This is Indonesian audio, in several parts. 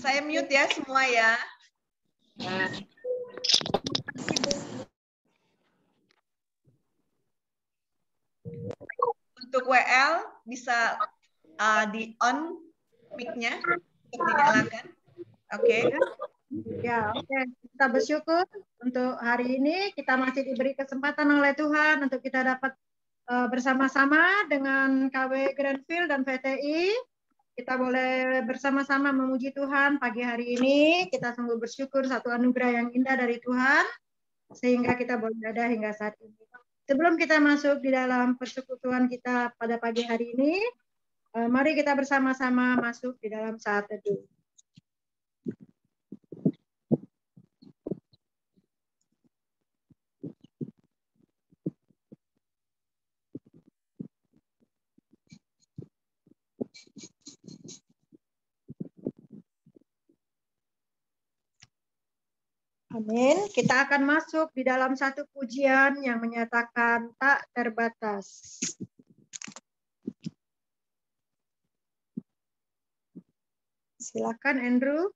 Saya mute ya semua ya. Untuk WL bisa di on mic-nya untuk dinyalakan. Oke. Ya, oke. Kita bersyukur untuk hari ini kita masih diberi kesempatan oleh Tuhan untuk kita dapat bersama-sama dengan KW Grandfield dan VTI. Kita boleh bersama-sama memuji Tuhan pagi hari ini. Kita sungguh bersyukur satu anugerah yang indah dari Tuhan sehingga kita boleh ada hingga saat ini. Sebelum kita masuk di dalam persekutuan kita pada pagi hari ini, mari kita bersama-sama masuk di dalam saat teduh. Amin. Kita akan masuk di dalam satu pujian yang menyatakan tak terbatas. Silakan Andrew.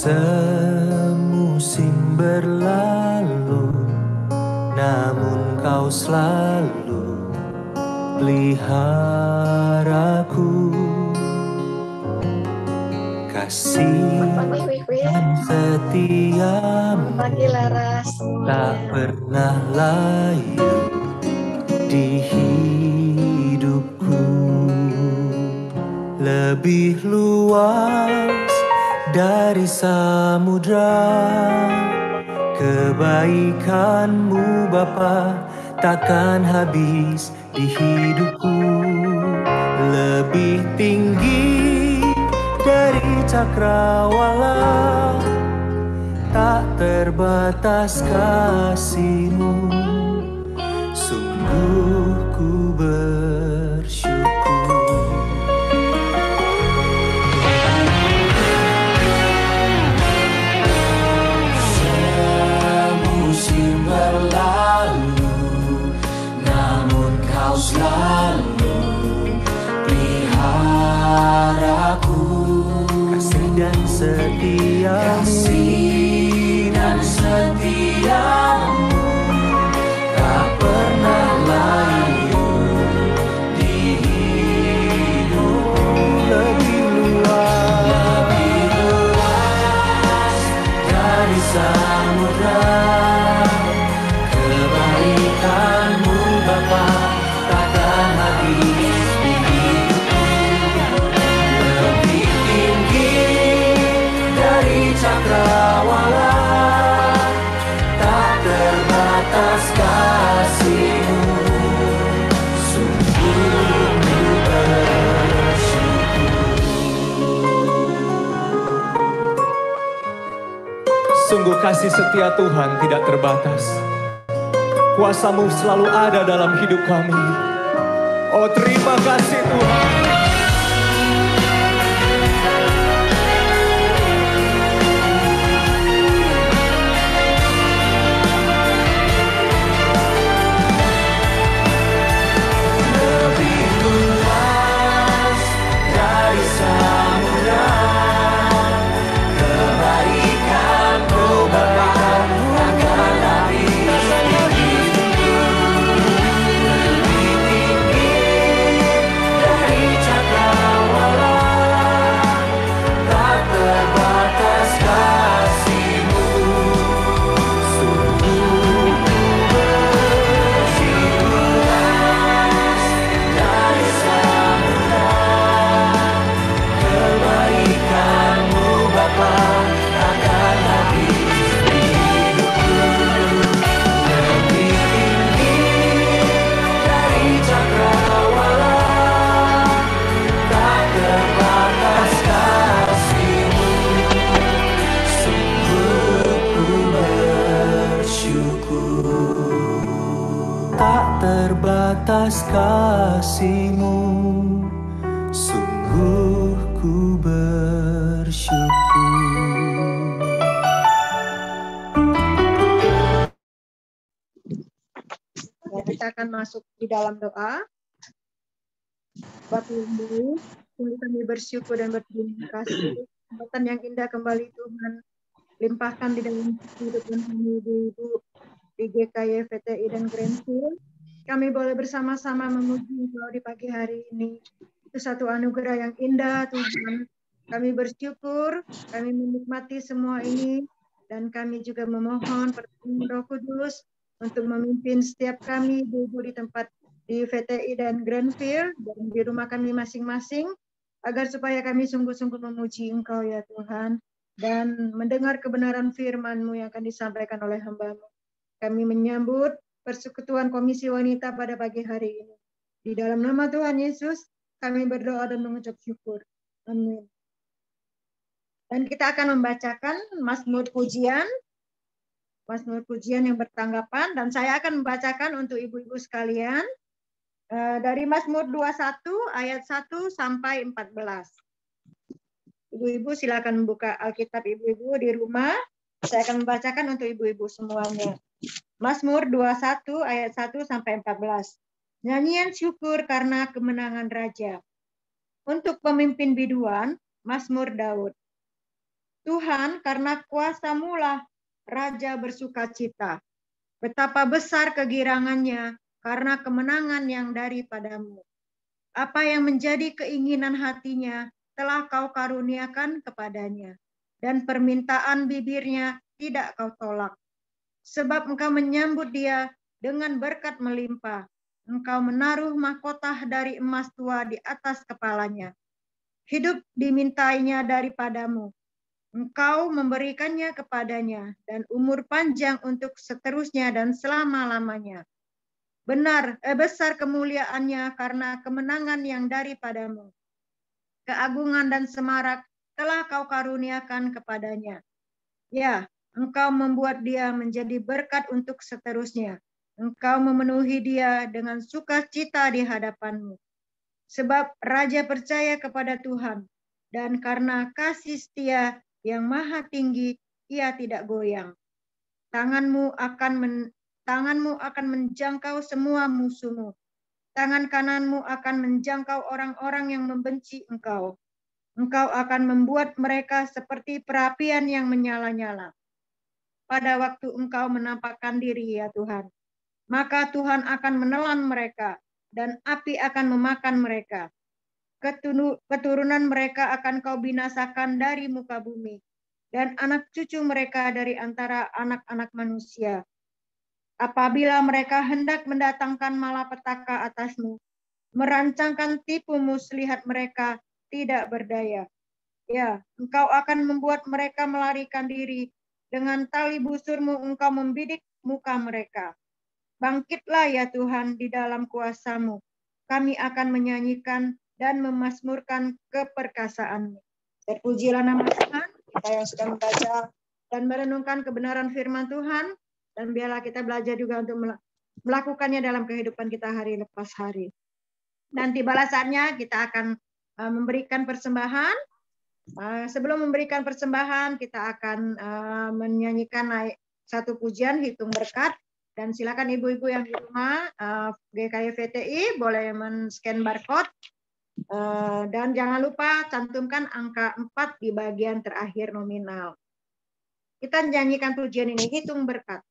Semusim berlalu, namun kau selalu peliharaku. Kasih dan setiamu tak pernah layu di hidupku. Lebih luas dari samudra, kebaikanmu Bapa takkan habis di hidupku. Lebih tinggi dari cakrawala, tak terbatas kasih-Mu. Sungguh ku bersyukur. Selalu peliharaku. Kasih dan setiamu tak pernah layu di hidup. Lebih luas dari samudra, kebaikan-Mu Bapa takkan habis di hidupku. Lebih tinggi dari cakrawala, tak terbatas kasih-Mu. Sungguh ku bersyukur. Sungguh kasih setia Tuhan tidak terbatas. Kuasa-Mu selalu ada dalam hidup kami. Oh, terima kasih Tuhan. Lebih luas dari samudra, kebaikan-Mu Bapa takkan habis. Terbatas kasih-Mu, sungguh bersyukur. Ya, kita akan masuk di dalam doa. Bapak Ibu, kami bersyukur dan berterima kasih kesempatan yang indah kembali Tuhan limpahkan di dalam kehidupan kami Ibu di GKY VTI dan Grandfield. Kami boleh bersama-sama memuji Engkau di pagi hari ini. Itu satu anugerah yang indah Tuhan. Kami bersyukur, kami menikmati semua ini, dan kami juga memohon pertolongan Roh Kudus untuk memimpin setiap kami Ibu di tempat di VTI dan Grandfield dan di rumah kami masing-masing, agar supaya kami sungguh-sungguh memuji Engkau ya Tuhan, dan mendengar kebenaran firman-Mu yang akan disampaikan oleh hamba-Mu. Kami menyambut persekutuan Komisi Wanita pada pagi hari ini. Di dalam nama Tuhan Yesus, kami berdoa dan mengucap syukur. Amin. Dan kita akan membacakan Mazmur Pujian yang bertanggapan, dan saya akan membacakan untuk ibu-ibu sekalian dari Mazmur 21 ayat 1 sampai 14. Ibu-ibu silakan membuka Alkitab ibu-ibu di rumah. Saya akan membacakan untuk ibu-ibu semuanya. Mazmur 21 ayat 1 sampai 14. Nyanyian syukur karena kemenangan raja. Untuk pemimpin biduan, Mazmur Daud. Tuhan, karena kuasa-Mu lah raja bersukacita. Betapa besar kegirangannya karena kemenangan yang daripadamu. Apa yang menjadi keinginan hatinya telah Kau karuniakan kepadanya, dan permintaan bibirnya tidak Kau tolak. Sebab Engkau menyambut dia dengan berkat melimpah. Engkau menaruh mahkota dari emas tua di atas kepalanya. Hidup dimintainya daripadamu. Engkau memberikannya kepadanya, dan umur panjang untuk seterusnya dan selama-lamanya. Besar kemuliaannya karena kemenangan yang daripadamu. Keagungan dan semarak telah Kau karuniakan kepadanya. Ya, Engkau membuat dia menjadi berkat untuk seterusnya. Engkau memenuhi dia dengan sukacita di hadapan-Mu. Sebab raja percaya kepada Tuhan, dan karena kasih setia yang maha tinggi, ia tidak goyang. Tanganmu akan menjangkau semua musuh-Mu. Tangan kananmu akan menjangkau orang-orang yang membenci Engkau. Engkau akan membuat mereka seperti perapian yang menyala-nyala. Pada waktu Engkau menampakkan diri ya Tuhan, maka Tuhan akan menelan mereka, dan api akan memakan mereka. Keturunan mereka akan Kau binasakan dari muka bumi, dan anak cucu mereka dari antara anak-anak manusia. Apabila mereka hendak mendatangkan malapetaka atas-Mu, merancangkan tipu muslihat mereka tidak berdaya. Ya, Engkau akan membuat mereka melarikan diri. Dengan tali busur-Mu Engkau membidik muka mereka. Bangkitlah ya Tuhan di dalam kuasa-Mu. Kami akan menyanyikan dan memazmurkan keperkasaan-Mu. Terpujilah nama Tuhan, kita yang sudah membaca dan merenungkan kebenaran firman Tuhan. Dan biarlah kita belajar juga untuk melakukannya dalam kehidupan kita hari lepas hari. Nanti balasannya kita akan memberikan persembahan. Sebelum memberikan persembahan, kita akan menyanyikan satu pujian hitung berkat. Dan silakan ibu-ibu yang di rumah GKY VTI boleh men-scan barcode. Dan jangan lupa cantumkan angka 4 di bagian terakhir nominal. Kita nyanyikan pujian ini, hitung berkat.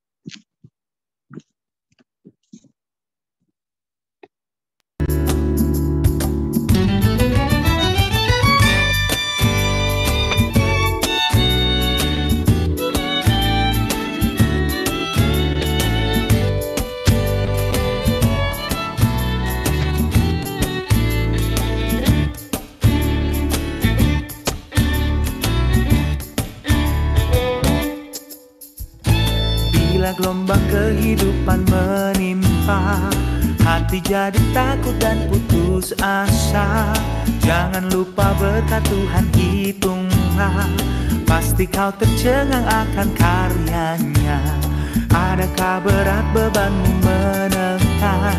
Gelombang kehidupan menimpa, hati jadi takut dan putus asa. Jangan lupa berkat Tuhan hitunglah, pasti kau tercengang akan karyanya. Adakah berat bebanmu menengah,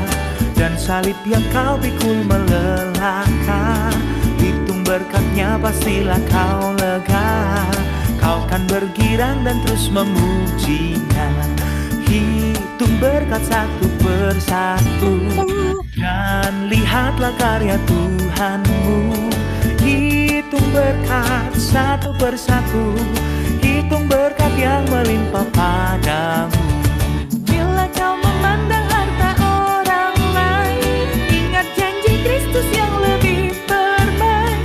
dan salib yang kau pikul melelahkan? Hitung berkatnya pastilah kau lega. Kau kan bergirang dan terus memujinya. Hitung berkat satu persatu dan lihatlah karya Tuhanmu. Hitung berkat satu persatu, hitung berkat yang melimpah padamu. Bila kau memandang harta orang lain, ingat janji Kristus yang lebih permai.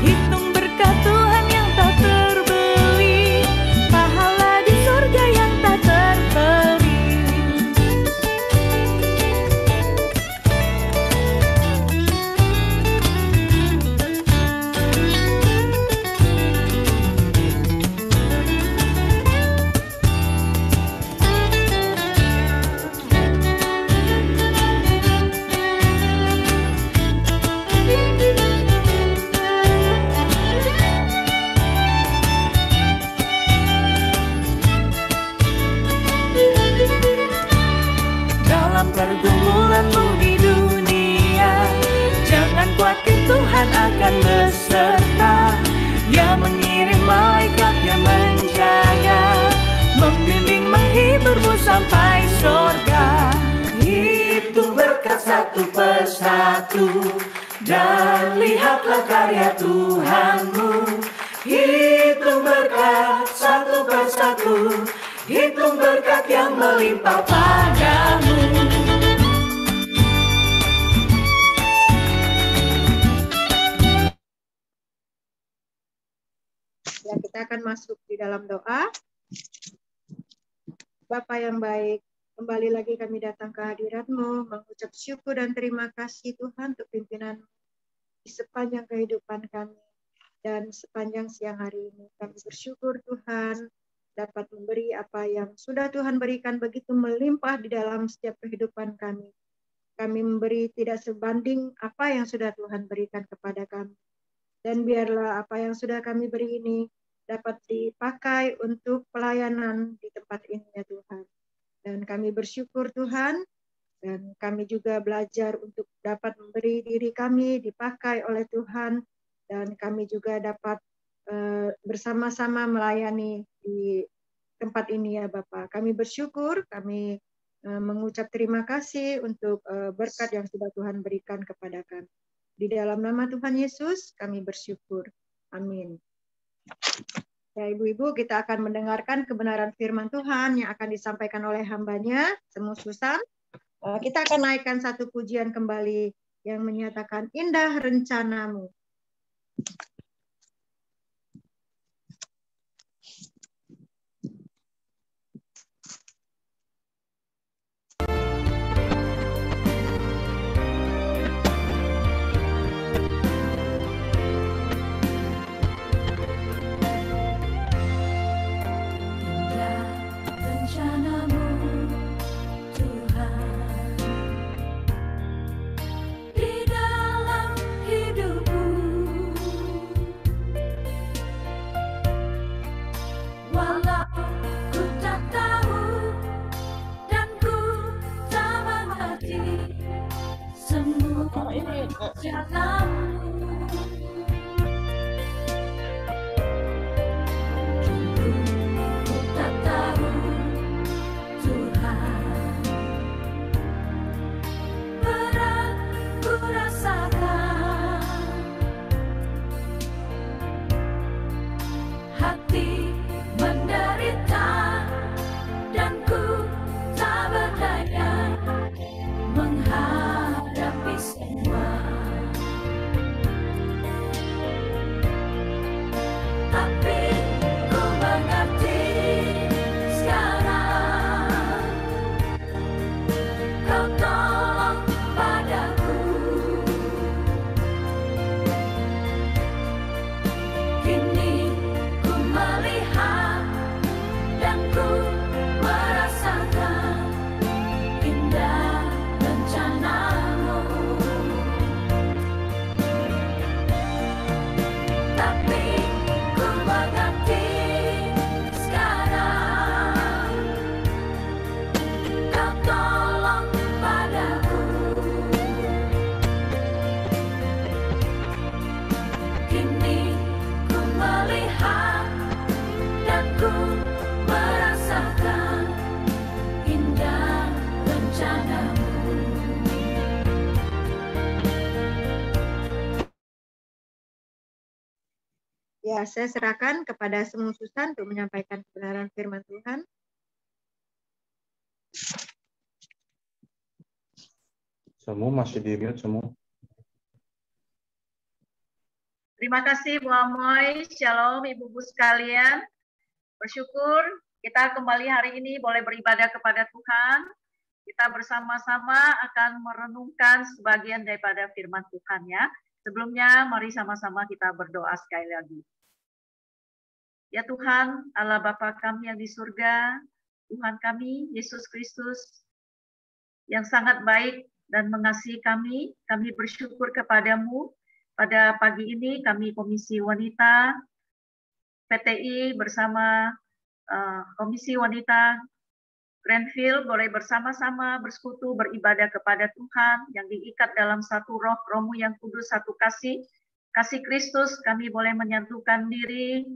Hitung berkat Tuhan yang tak terbeli, pahala di surga yang tak terperi. Dalam pergumulanmu di dunia, jangan khawatir, Tuhan akan beserta. Dia mengirim malaikatnya menjaga, membimbing menghiburmu sampai surga. Hitung berkat satu persatu dan lihatlah karya Tuhanmu. Hitung berkat satu persatu, hitung berkat yang melimpah padamu. Ya, kita akan masuk di dalam doa. Bapa yang baik, kembali lagi kami datang ke hadirat-Mu, mengucap syukur dan terima kasih Tuhan untuk pimpinan di sepanjang kehidupan kami dan sepanjang siang hari ini. Kami bersyukur Tuhan dapat memberi apa yang sudah Tuhan berikan begitu melimpah di dalam setiap kehidupan kami. Kami memberi tidak sebanding apa yang sudah Tuhan berikan kepada kami. Dan biarlah apa yang sudah kami beri ini dapat dipakai untuk pelayanan di tempat ini ya Tuhan. Dan kami bersyukur Tuhan, dan kami juga belajar untuk dapat memberi diri kami dipakai oleh Tuhan, dan kami juga dapat bersama-sama melayani di tempat ini ya Bapak. Kami bersyukur, kami mengucap terima kasih untuk berkat yang sudah Tuhan berikan kepada kami. Di dalam nama Tuhan Yesus kami bersyukur. Amin. Ya Ibu-Ibu, kita akan mendengarkan kebenaran firman Tuhan yang akan disampaikan oleh hambanya, Semu Susan. Kita akan naikkan satu pujian kembali yang menyatakan indah rencanamu. Kini Ya, saya serahkan kepada semua Susan untuk menyampaikan kebenaran firman Tuhan. Semua masih di-mute semua. Terima kasih Bu Amoy. Shalom Ibu-ibu sekalian. Bersyukur kita kembali hari ini boleh beribadah kepada Tuhan. Kita bersama-sama akan merenungkan sebagian daripada firman Tuhan ya. Sebelumnya mari sama-sama kita berdoa sekali lagi. Ya Tuhan, Allah Bapa kami yang di surga, Tuhan kami, Yesus Kristus, yang sangat baik dan mengasihi kami bersyukur kepadamu. Pada pagi ini kami Komisi Wanita PTI bersama Komisi Wanita Grandfield boleh bersama-sama bersekutu beribadah kepada Tuhan yang diikat dalam satu roh, Rohmu yang kudus, satu kasih Kristus. Kami boleh menyatukan diri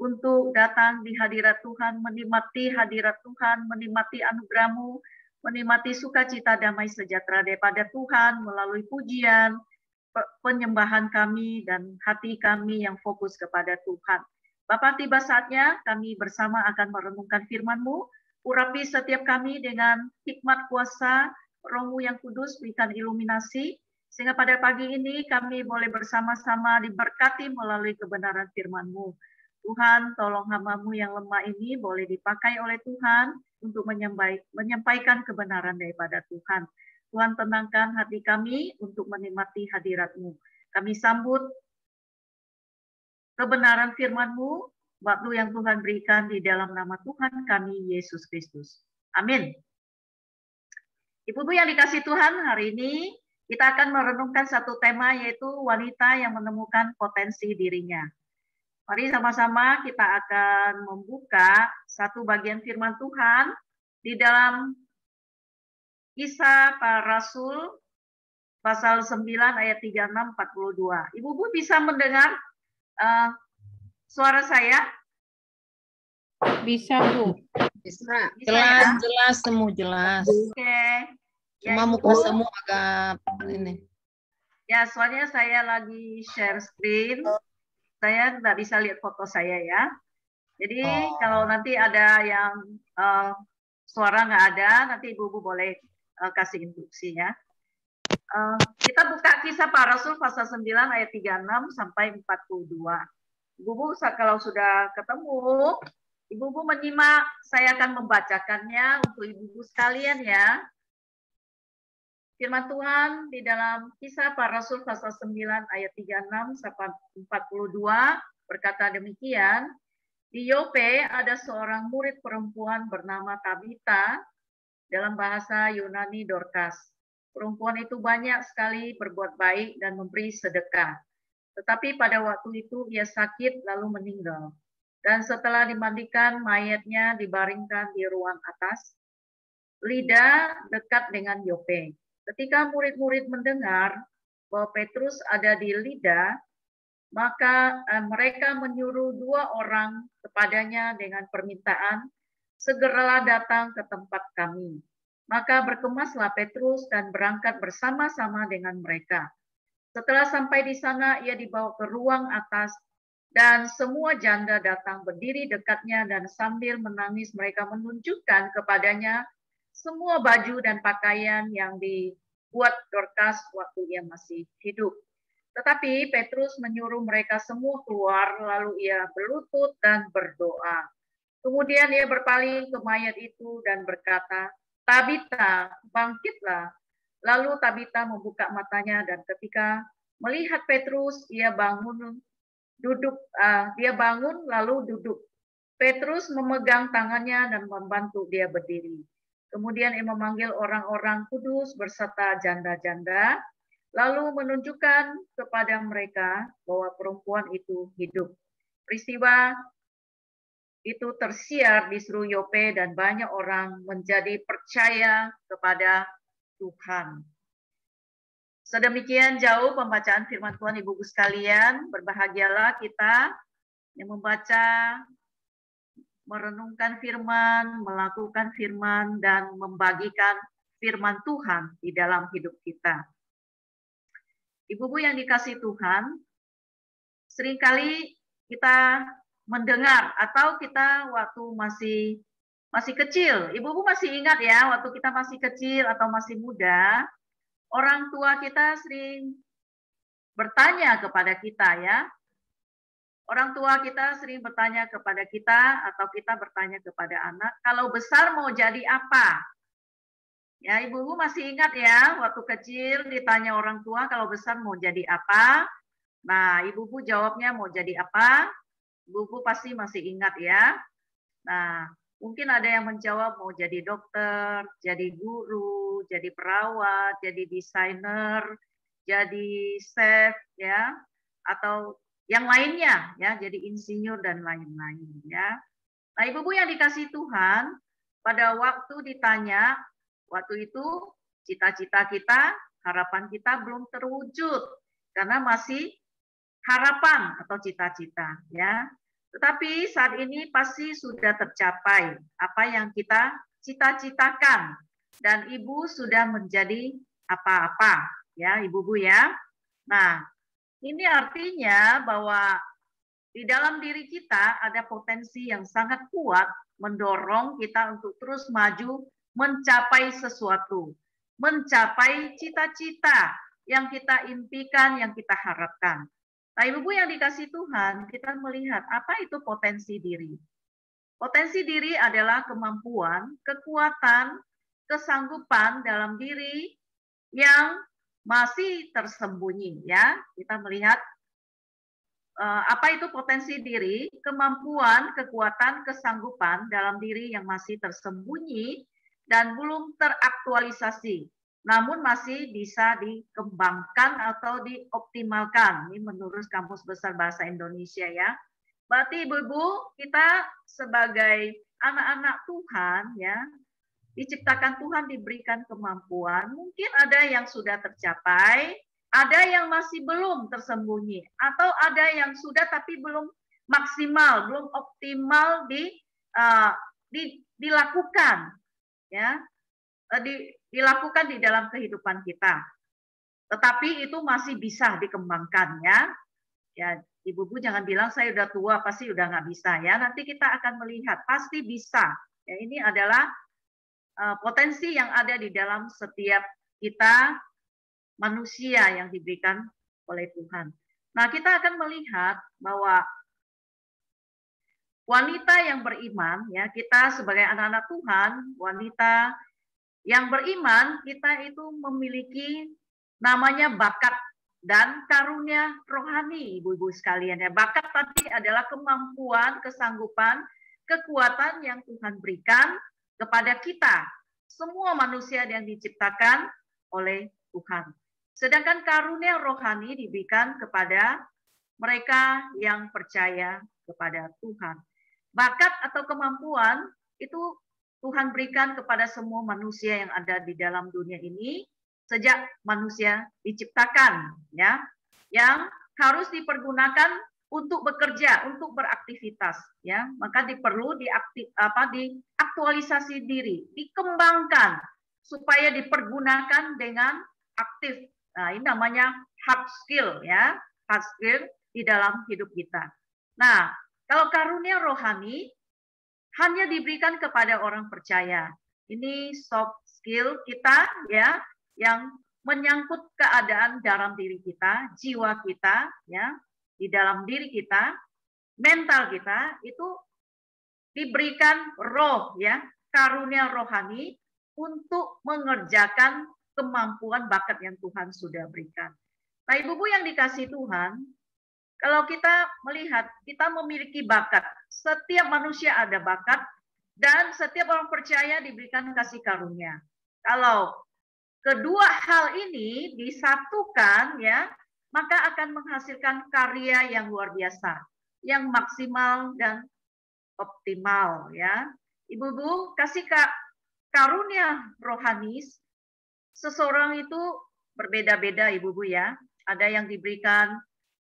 untuk datang di hadirat Tuhan, menikmati hadirat Tuhan, menikmati anugerah-Mu, menikmati sukacita damai sejahtera daripada Tuhan melalui pujian, penyembahan kami dan hati kami yang fokus kepada Tuhan. Bapa, tiba saatnya kami bersama akan merenungkan firman-Mu. Urapi setiap kami dengan hikmat kuasa Roh-Mu yang kudus, berikan iluminasi, sehingga pada pagi ini kami boleh bersama-sama diberkati melalui kebenaran firman-Mu. Tuhan, tolong hamba-Mu yang lemah ini boleh dipakai oleh Tuhan untuk menyampaikan kebenaran daripada Tuhan. Tuhan, tenangkan hati kami untuk menikmati hadirat-Mu. Kami sambut kebenaran firman-Mu, waktu yang Tuhan berikan di dalam nama Tuhan kami, Yesus Kristus. Amin. Ibu-ibu yang dikasihi Tuhan, hari ini kita akan merenungkan satu tema, yaitu wanita yang menemukan potensi dirinya. Mari sama-sama kita akan membuka satu bagian firman Tuhan di dalam Kisah Para Rasul pasal 9 ayat 36-42. Ibu-ibu bisa mendengar suara saya? Bisa, Bu. Bisa Jelas, ya? jelas, semua jelas. Oke. Cuma Ya, muka semua agak ini. Ya, soalnya saya lagi share screen. Saya nggak bisa lihat foto saya ya. Jadi kalau nanti ada yang suara nggak ada, nanti Ibu-ibu boleh kasih instruksi ya. Kita buka Kisah Para Rasul pasal 9 ayat 36 sampai 42. Ibu-ibu kalau sudah ketemu, Ibu-ibu menyimak, saya akan membacakannya untuk Ibu-ibu sekalian ya. Firman Tuhan di dalam Kisah Para Rasul pasal 9 ayat 36 sampai 42 berkata demikian, di Yope ada seorang murid perempuan bernama Tabita, dalam bahasa Yunani Dorcas. Perempuan itu banyak sekali berbuat baik dan memberi sedekah. Tetapi pada waktu itu ia sakit lalu meninggal. Dan setelah dimandikan, mayatnya dibaringkan di ruang atas, Lida dekat dengan Yope. Ketika murid-murid mendengar bahwa Petrus ada di Lida, maka mereka menyuruh 2 orang kepadanya dengan permintaan, segeralah datang ke tempat kami. Maka berkemaslah Petrus dan berangkat bersama-sama dengan mereka. Setelah sampai di sana, ia dibawa ke ruang atas, dan semua janda datang berdiri dekatnya, dan sambil menangis mereka menunjukkan kepadanya semua baju dan pakaian yang dibuat Dorcas waktu ia masih hidup. Tetapi Petrus menyuruh mereka semua keluar, lalu ia berlutut dan berdoa. Kemudian ia berpaling ke mayat itu dan berkata, Tabita, bangkitlah. Lalu Tabita membuka matanya dan ketika melihat Petrus, dia bangun lalu duduk. Petrus memegang tangannya dan membantu dia berdiri. Kemudian ia memanggil orang-orang kudus berserta janda-janda, lalu menunjukkan kepada mereka bahwa perempuan itu hidup. Peristiwa itu tersiar di seluruh Yope dan banyak orang menjadi percaya kepada Tuhan. Sedemikian jauh pembacaan firman Tuhan, Ibu-ibu sekalian. Berbahagialah kita yang membaca, merenungkan firman, melakukan firman, dan membagikan firman Tuhan di dalam hidup kita. Ibu-ibu yang dikasihi Tuhan, seringkali kita mendengar atau kita waktu masih kecil. Ibu-ibu masih ingat ya, waktu kita masih kecil atau masih muda, orang tua kita sering bertanya kepada kita ya. Orang tua kita sering bertanya kepada kita atau kita bertanya kepada anak, kalau besar mau jadi apa? Ya, ibu-ibu masih ingat ya, waktu kecil ditanya orang tua kalau besar mau jadi apa? Nah, ibu-ibu jawabnya mau jadi apa? Ibu-ibu pasti masih ingat ya. Nah, mungkin ada yang menjawab mau jadi dokter, jadi guru, jadi perawat, jadi desainer, jadi chef ya, atau yang lainnya ya, jadi insinyur dan lain-lain ya. Nah, ibu-ibu yang dikasih Tuhan, pada waktu ditanya, waktu itu cita-cita kita, harapan kita belum terwujud karena masih harapan atau cita-cita ya. Tetapi saat ini pasti sudah tercapai apa yang kita cita-citakan dan ibu sudah menjadi apa-apa ya, ibu-ibu ya. Nah, ini artinya bahwa di dalam diri kita ada potensi yang sangat kuat mendorong kita untuk terus maju mencapai sesuatu, mencapai cita-cita yang kita impikan, yang kita harapkan. Nah, ibu-ibu yang dikasih Tuhan, kita melihat apa itu potensi diri. Potensi diri adalah kemampuan, kekuatan, kesanggupan dalam diri yang masih tersembunyi ya. Kita melihat apa itu potensi diri, kemampuan, kekuatan, kesanggupan dalam diri yang masih tersembunyi dan belum teraktualisasi, namun masih bisa dikembangkan atau dioptimalkan. Ini menurut Kamus Besar Bahasa Indonesia ya. Berarti ibu-ibu, kita sebagai anak-anak Tuhan ya, diciptakan Tuhan, diberikan kemampuan, mungkin ada yang sudah tercapai, ada yang masih belum tersembunyi, atau ada yang sudah tapi belum maksimal, belum optimal dilakukan, ya, dilakukan di dalam kehidupan kita. Tetapi itu masih bisa dikembangkan ya. Ya, ibu-ibu jangan bilang saya udah tua pasti udah nggak bisa ya. Nanti kita akan melihat pasti bisa. Ya, ini adalah potensi yang ada di dalam setiap kita manusia yang diberikan oleh Tuhan. Nah, kita akan melihat bahwa wanita yang beriman, ya, kita sebagai anak-anak Tuhan, wanita yang beriman, kita itu memiliki namanya bakat dan karunia rohani, ibu-ibu sekalian. Ya, bakat tadi adalah kemampuan, kesanggupan, kekuatan yang Tuhan berikan kepada kita, semua manusia yang diciptakan oleh Tuhan. Sedangkan karunia rohani diberikan kepada mereka yang percaya kepada Tuhan. Bakat atau kemampuan itu Tuhan berikan kepada semua manusia yang ada di dalam dunia ini sejak manusia diciptakan, ya, yang harus dipergunakan untuk bekerja, untuk beraktivitas, ya. Maka perlu diaktualisasi diri, dikembangkan supaya dipergunakan dengan aktif. Nah, ini namanya hard skill, ya, hard skill di dalam hidup kita. Nah, kalau karunia rohani hanya diberikan kepada orang percaya. Ini soft skill kita, ya, yang menyangkut keadaan dalam diri kita, jiwa kita, ya, di dalam diri kita, mental kita itu diberikan roh, ya, karunia rohani untuk mengerjakan kemampuan bakat yang Tuhan sudah berikan. Nah, ibu-ibu yang dikasih Tuhan, kalau kita melihat kita memiliki bakat, setiap manusia ada bakat dan setiap orang percaya diberikan kasih karunia. Kalau kedua hal ini disatukan, ya, maka akan menghasilkan karya yang luar biasa, yang maksimal dan optimal, ya. Ibu-ibu, kasih karunia rohani seseorang itu berbeda-beda, ibu-ibu, ya. Ada yang diberikan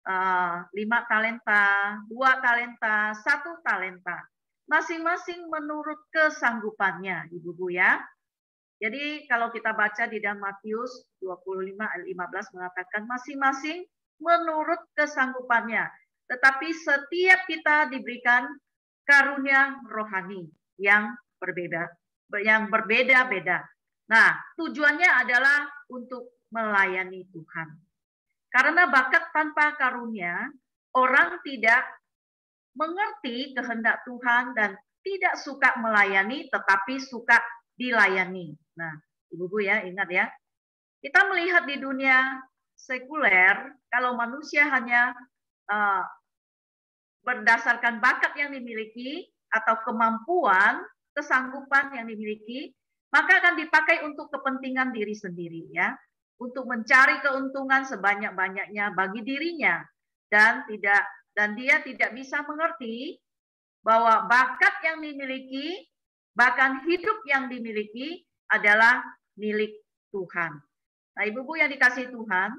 5 talenta, 2 talenta, 1 talenta. Masing-masing menurut kesanggupannya, ibu-ibu, ya. Jadi kalau kita baca di dalam Matius 25 ayat 15 mengatakan masing-masing menurut kesanggupannya. tetapi setiap kita diberikan karunia rohani yang berbeda-beda. Nah, tujuannya adalah untuk melayani Tuhan. Karena bakat tanpa karunia, orang tidak mengerti kehendak Tuhan dan tidak suka melayani, tetapi suka dilayani. Nah, Ibu-ibu ya, ingat ya. Kita melihat di dunia sekuler, kalau manusia hanya berdasarkan bakat yang dimiliki atau kemampuan, kesanggupan yang dimiliki, maka akan dipakai untuk kepentingan diri sendiri ya, untuk mencari keuntungan sebanyak-banyaknya bagi dirinya dan dia tidak bisa mengerti bahwa bakat yang dimiliki, bahkan hidup yang dimiliki adalah milik Tuhan. Nah, Ibu-ibu yang dikasihi Tuhan,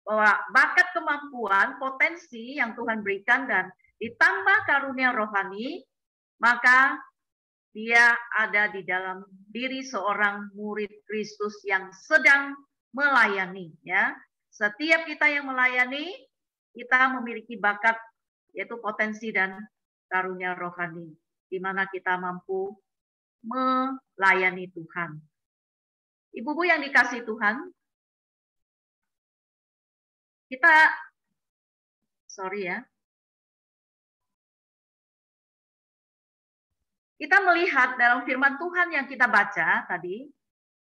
bahwa bakat, kemampuan, potensi yang Tuhan berikan dan ditambah karunia rohani, maka dia ada di dalam diri seorang murid Kristus yang sedang melayani. Ya, setiap kita yang melayani, kita memiliki bakat, yaitu potensi dan karunia rohani, di mana kita mampu melayani Tuhan. Ibu-ibu yang dikasihi Tuhan, kita melihat dalam firman Tuhan yang kita baca tadi,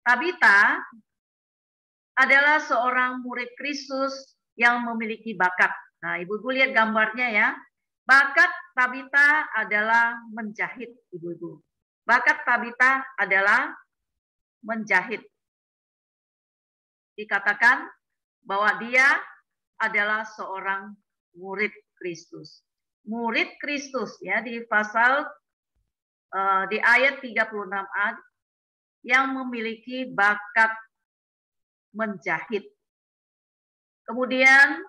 Tabita adalah seorang murid Kristus yang memiliki bakat. Nah, Ibu-ibu lihat gambarnya ya. Bakat Tabita adalah menjahit, Ibu-ibu. Bakat Tabita adalah menjahit. Dikatakan bahwa dia adalah seorang murid Kristus. Murid Kristus ya, di pasal di ayat 36a yang memiliki bakat menjahit. Kemudian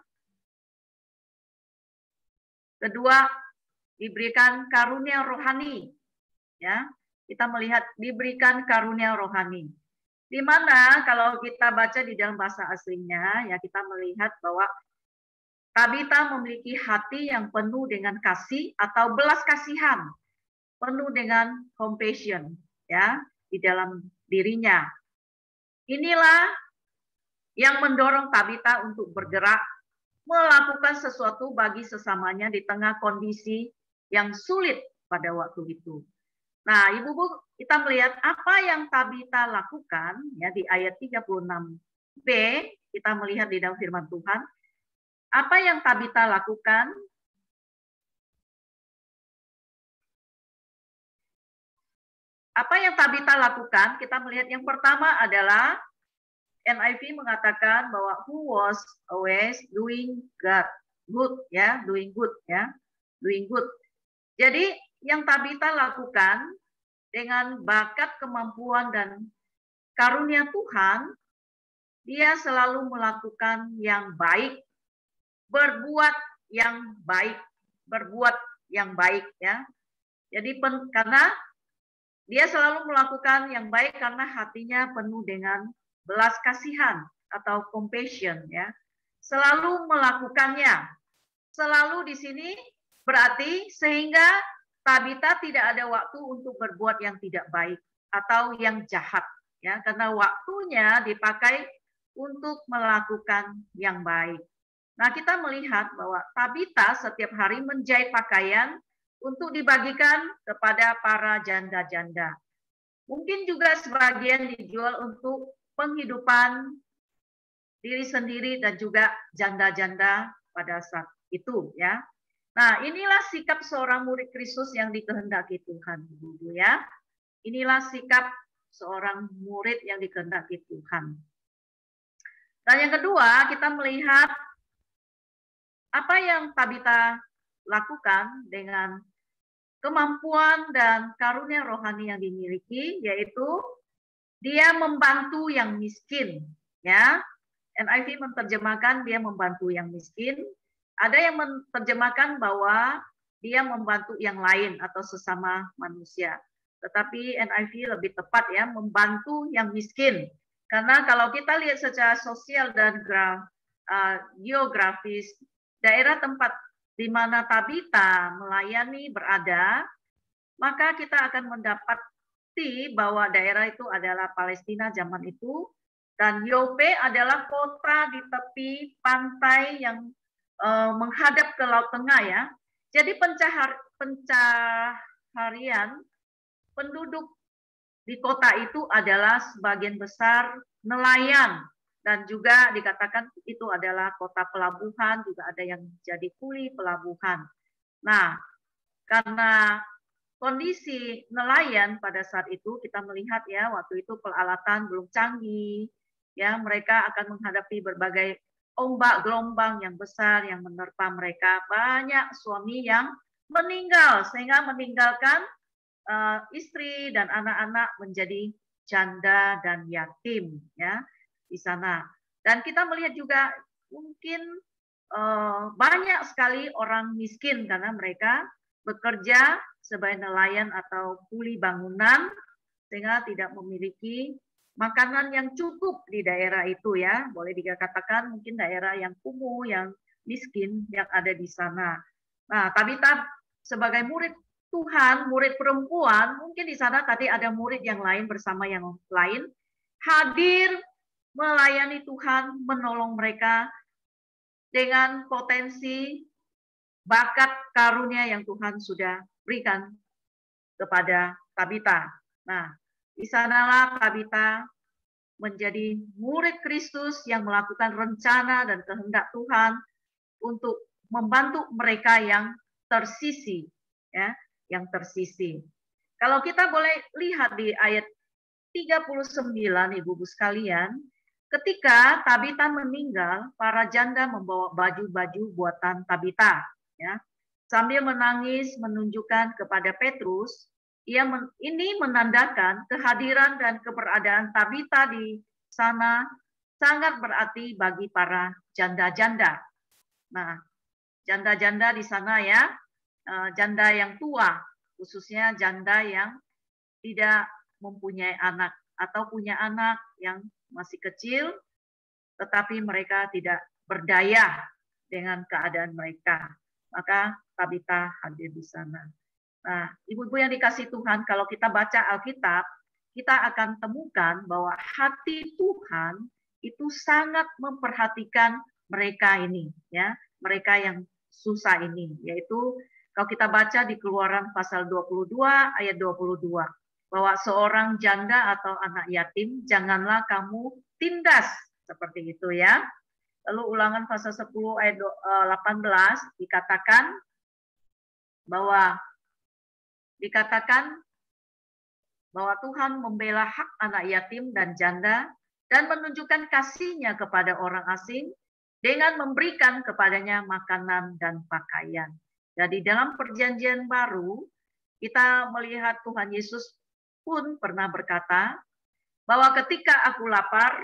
kedua, diberikan karunia rohani. Ya, kita melihat diberikan karunia rohani. Di mana kalau kita baca di dalam bahasa aslinya, ya kita melihat bahwa Tabita memiliki hati yang penuh dengan kasih atau belas kasihan, penuh dengan compassion, ya, di dalam dirinya. Inilah yang mendorong Tabita untuk bergerak, melakukan sesuatu bagi sesamanya di tengah kondisi yang sulit pada waktu itu. Nah, Ibu-ibu, kita melihat apa yang Tabita lakukan ya di ayat 36b, kita melihat di dalam firman Tuhan, apa yang Tabita lakukan? Apa yang Tabita lakukan? Kita melihat yang pertama adalah NIV mengatakan bahwa who was always doing good ya, doing good ya, doing good. Jadi yang Tabita lakukan dengan bakat, kemampuan dan karunia Tuhan, dia selalu melakukan yang baik, berbuat yang baik ya. Jadi karena dia selalu melakukan yang baik karena hatinya penuh dengan belas kasihan atau compassion ya. Selalu melakukannya. Selalu di sini berarti sehingga Tabita tidak ada waktu untuk berbuat yang tidak baik atau yang jahat ya, karena waktunya dipakai untuk melakukan yang baik. Nah, kita melihat bahwa Tabita setiap hari menjahit pakaian untuk dibagikan kepada para janda-janda. Mungkin juga sebagian dijual untuk penghidupan diri sendiri dan juga janda-janda pada saat itu ya. Nah, inilah sikap seorang murid Kristus yang dikehendaki Tuhan, Ibu-ibu ya. Inilah sikap seorang murid yang dikehendaki Tuhan. Dan yang kedua, kita melihat apa yang Tabita lakukan dengan kemampuan dan karunia rohani yang dimiliki, yaitu dia membantu yang miskin ya. NIV menerjemahkan dia membantu yang miskin. Ada yang menerjemahkan bahwa dia membantu yang lain atau sesama manusia. Tetapi NIV lebih tepat ya, membantu yang miskin. Karena kalau kita lihat secara sosial dan geografis, daerah tempat di mana Tabita melayani berada, maka kita akan mendapati bahwa daerah itu adalah Palestina zaman itu, dan Yope adalah kota di tepi pantai yang menghadap ke Laut Tengah ya. Jadi pencaharian penduduk di kota itu adalah sebagian besar nelayan, dan juga dikatakan itu adalah kota pelabuhan, juga ada yang jadi kuli pelabuhan. Nah, karena kondisi nelayan pada saat itu kita melihat ya, waktu itu peralatan belum canggih, ya mereka akan menghadapi berbagai ombak gelombang yang besar yang menerpa mereka. Banyak suami yang meninggal sehingga meninggalkan istri dan anak-anak menjadi janda dan yatim ya di sana. Dan kita melihat juga mungkin banyak sekali orang miskin karena mereka bekerja sebagai nelayan atau kuli bangunan sehingga tidak memiliki makanan yang cukup di daerah itu ya. Boleh dikatakan mungkin daerah yang kumuh, yang miskin yang ada di sana. Nah, Tabita sebagai murid Tuhan, murid perempuan, mungkin di sana tadi ada murid yang lain bersama yang lain, hadir melayani Tuhan, menolong mereka dengan potensi bakat karunia yang Tuhan sudah berikan kepada Tabita. Nah, di sanalah Tabita menjadi murid Kristus yang melakukan rencana dan kehendak Tuhan untuk membantu mereka yang tersisih, ya, yang tersisih. Kalau kita boleh lihat di ayat 39, Ibu-ibu sekalian, ketika Tabita meninggal, para janda membawa baju-baju buatan Tabita, ya, sambil menangis menunjukkan kepada Petrus. Ini menandakan kehadiran dan keberadaan Tabita di sana sangat berarti bagi para janda-janda. Nah, janda-janda di sana ya, janda yang tua, khususnya janda yang tidak mempunyai anak atau punya anak yang masih kecil, tetapi mereka tidak berdaya dengan keadaan mereka. Maka Tabita hadir di sana. Nah, ibu-ibu yang dikasih Tuhan, kalau kita baca Alkitab, kita akan temukan bahwa hati Tuhan itu sangat memperhatikan mereka ini, ya, mereka yang susah ini, yaitu kalau kita baca di Keluaran pasal 22 ayat 22, bahwa seorang janda atau anak yatim janganlah kamu tindas, seperti itu ya. Lalu Ulangan pasal 10 ayat 18 dikatakan bahwa Tuhan membela hak anak yatim dan janda dan menunjukkan kasih-Nya kepada orang asing dengan memberikan kepadanya makanan dan pakaian. Jadi dalam perjanjian baru kita melihat Tuhan Yesus pun pernah berkata bahwa ketika aku lapar,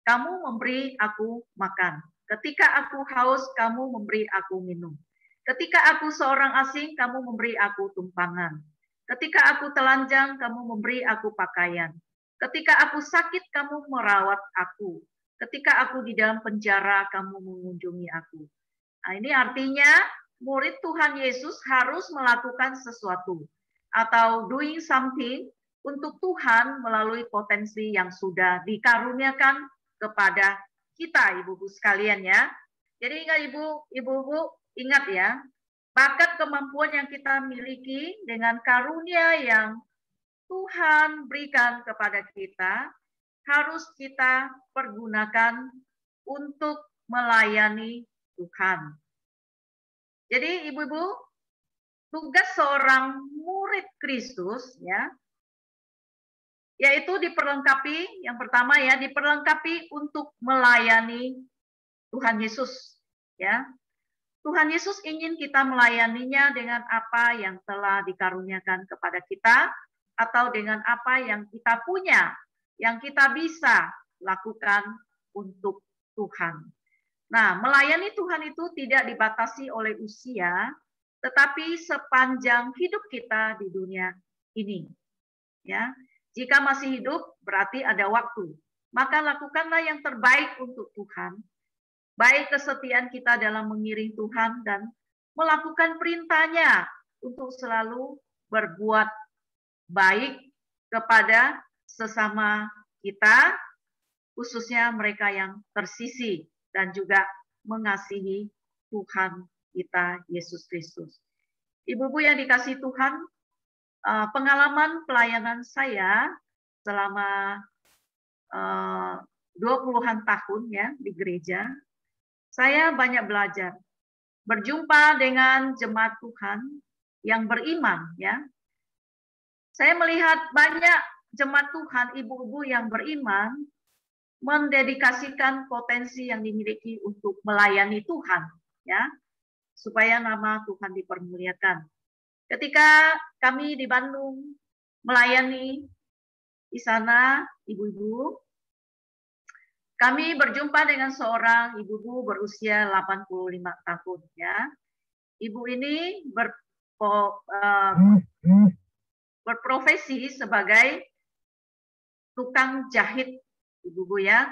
kamu memberi aku makan. Ketika aku haus, kamu memberi aku minum. Ketika aku seorang asing, kamu memberi aku tumpangan. Ketika aku telanjang, kamu memberi aku pakaian. Ketika aku sakit, kamu merawat aku. Ketika aku di dalam penjara, kamu mengunjungi aku. Nah, ini artinya murid Tuhan Yesus harus melakukan sesuatu atau doing something untuk Tuhan melalui potensi yang sudah dikaruniakan kepada kita, ibu-ibu sekalian ya. Jadi ingat ibu-ibu, ingat ya, bakat kemampuan yang kita miliki dengan karunia yang Tuhan berikan kepada kita harus kita pergunakan untuk melayani Tuhan. Jadi ibu-ibu, tugas seorang murid Kristus ya, yaitu diperlengkapi, yang pertama ya, diperlengkapi untuk melayani Tuhan Yesus ya. Tuhan Yesus ingin kita melayaninya dengan apa yang telah dikaruniakan kepada kita atau dengan apa yang kita punya, yang kita bisa lakukan untuk Tuhan. Nah, melayani Tuhan itu tidak dibatasi oleh usia, tetapi sepanjang hidup kita di dunia ini. Ya, jika masih hidup berarti ada waktu. Maka lakukanlah yang terbaik untuk Tuhan. baik kesetiaan kita dalam mengiring Tuhan dan melakukan perintahnya untuk selalu berbuat baik kepada sesama kita, khususnya mereka yang tersisih, dan juga mengasihi Tuhan kita Yesus Kristus. Ibu-ibu yang dikasihi Tuhan, pengalaman pelayanan saya selama 20-an tahun ya di gereja, saya banyak belajar, berjumpa dengan jemaat Tuhan yang beriman ya. Saya melihat banyak jemaat Tuhan, ibu-ibu yang beriman mendedikasikan potensi yang dimiliki untuk melayani Tuhan ya, supaya nama Tuhan dipermuliakan. Ketika kami di Bandung melayani di sana, ibu-ibu, kami berjumpa dengan seorang ibu-ibu berusia 85 tahun ya. Ibu ini berprofesi sebagai tukang jahit, ibu-ibu ya.